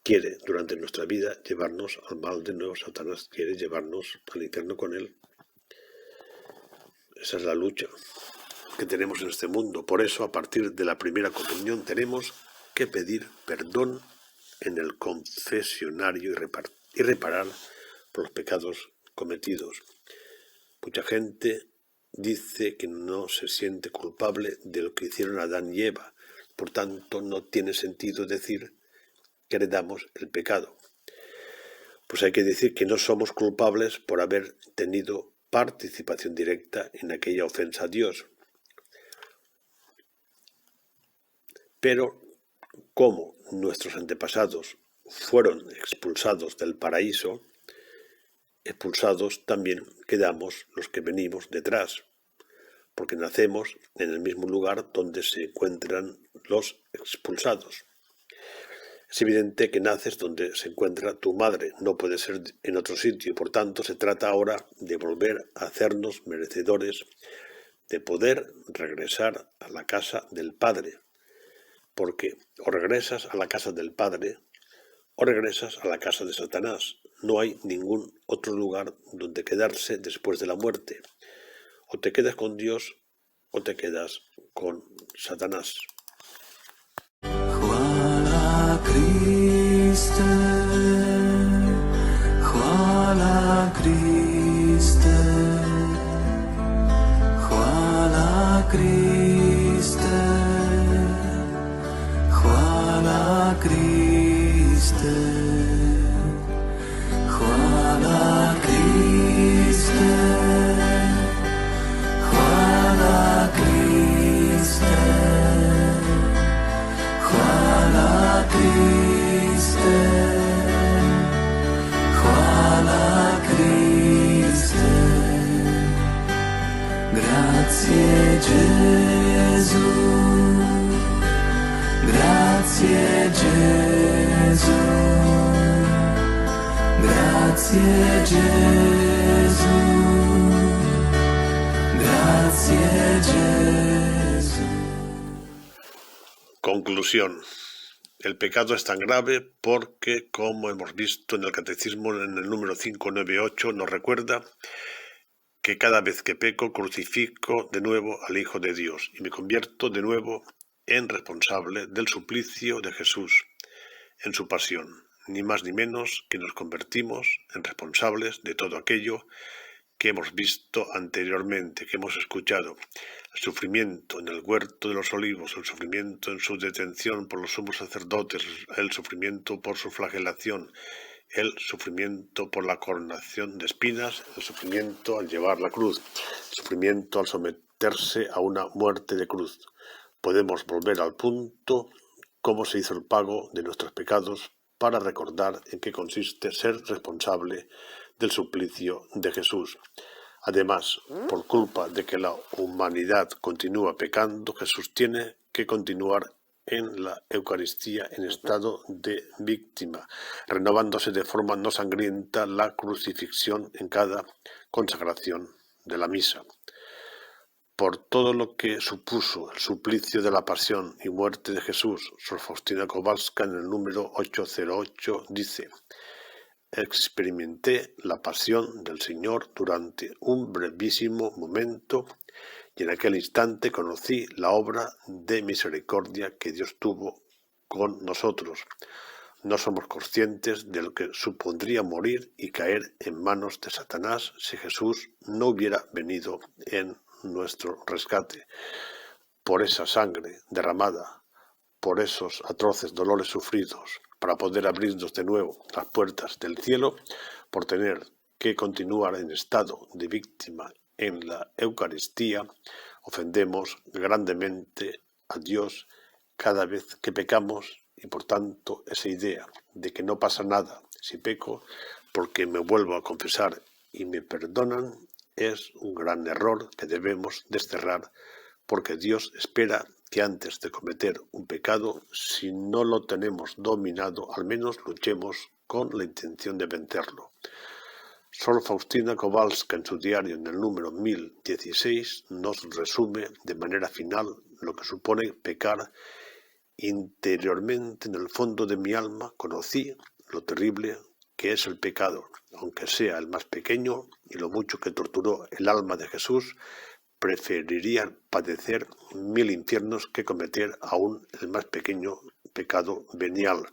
quiere, durante nuestra vida, llevarnos al mal de nuevo. Satanás quiere llevarnos al infierno con él. Esa es la lucha que tenemos en este mundo. Por eso, a partir de la primera comunión, tenemos que pedir perdón en el confesionario y reparar por los pecados cometidos. Mucha gente dice que no se siente culpable de lo que hicieron Adán y Eva. Por tanto, no tiene sentido decir que heredamos el pecado. Pues hay que decir que no somos culpables por haber tenido participación directa en aquella ofensa a Dios. Pero como nuestros antepasados fueron expulsados del paraíso, expulsados también quedamos los que venimos detrás, porque nacemos en el mismo lugar donde se encuentran los expulsados. Es evidente que naces donde se encuentra tu madre, no puede ser en otro sitio, y por tanto se trata ahora de volver a hacernos merecedores de poder regresar a la casa del Padre, porque o regresas a la casa del Padre o regresas a la casa de Satanás. No hay ningún otro lugar donde quedarse después de la muerte. O te quedas con Dios o te quedas con Satanás. Chwala Chryste, chwala Chryste, chwala Chryste, chwala Chryste. Kriste, chvála Kriste, chvála Kriste, chvála Kriste, chvála Kriste. Grazie Gesù, grazie Gesù, grazie Gesù, grazie Gesù. Conclusión. El pecado es tan grave porque, como hemos visto en el Catecismo en el número 598, nos recuerda que cada vez que peco crucifico de nuevo al Hijo de Dios y me convierto de nuevo en responsable del suplicio de Jesús en su pasión, ni más ni menos que nos convertimos en responsables de todo aquello que hemos visto anteriormente, que hemos escuchado, el sufrimiento en el huerto de los olivos, el sufrimiento en su detención por los sumos sacerdotes, el sufrimiento por su flagelación, el sufrimiento por la coronación de espinas, el sufrimiento al llevar la cruz, el sufrimiento al someterse a una muerte de cruz. Podemos volver al punto cómo se hizo el pago de nuestros pecados para recordar en qué consiste ser responsable del suplicio de Jesús. Además, por culpa de que la humanidad continúa pecando, Jesús tiene que continuar en la Eucaristía en estado de víctima, renovándose de forma no sangrienta la crucifixión en cada consagración de la misa. Por todo lo que supuso el suplicio de la pasión y muerte de Jesús, Sor Faustina Kowalska en el número 808 dice: experimenté la pasión del Señor durante un brevísimo momento y en aquel instante conocí la obra de misericordia que Dios tuvo con nosotros. No somos conscientes de lo que supondría morir y caer en manos de Satanás si Jesús no hubiera venido en nuestro rescate. Por esa sangre derramada, por esos atroces dolores sufridos, para poder abrirnos de nuevo las puertas del cielo, por tener que continuar en estado de víctima en la Eucaristía, ofendemos grandemente a Dios cada vez que pecamos y por tanto esa idea de que no pasa nada si peco porque me vuelvo a confesar y me perdonan es un gran error que debemos desterrar, porque Dios espera que antes de cometer un pecado, si no lo tenemos dominado, al menos luchemos con la intención de vencerlo. Sor Faustina Kowalska en su diario en el número 1016 nos resume de manera final lo que supone pecar. Interiormente, en el fondo de mi alma, conocí lo terrible que es el pecado, aunque sea el más pequeño, y lo mucho que torturó el alma de Jesús, preferiría padecer 1000 infiernos que cometer aún el más pequeño pecado venial.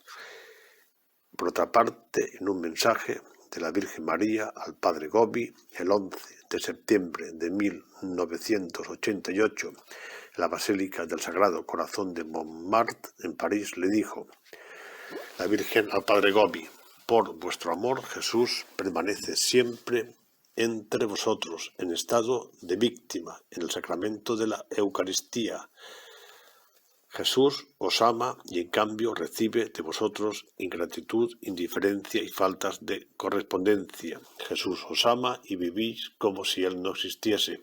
Por otra parte, en un mensaje de la Virgen María al Padre Gobi, el 11 de septiembre de 1988, en la Basílica del Sagrado Corazón de Montmartre, en París, le dijo la Virgen al Padre Gobi: por vuestro amor, Jesús permanece siempre entre vosotros en estado de víctima en el sacramento de la Eucaristía. Jesús os ama y en cambio recibe de vosotros ingratitud, indiferencia y faltas de correspondencia. Jesús os ama y vivís como si Él no existiese.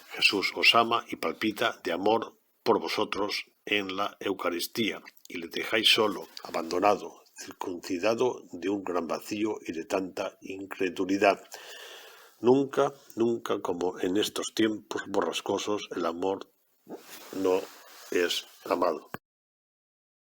Jesús os ama y palpita de amor por vosotros en la Eucaristía y le dejáis solo, abandonado, circuncidado de un gran vacío y de tanta incredulidad. Nunca, nunca como en estos tiempos borrascosos el amor no es amado.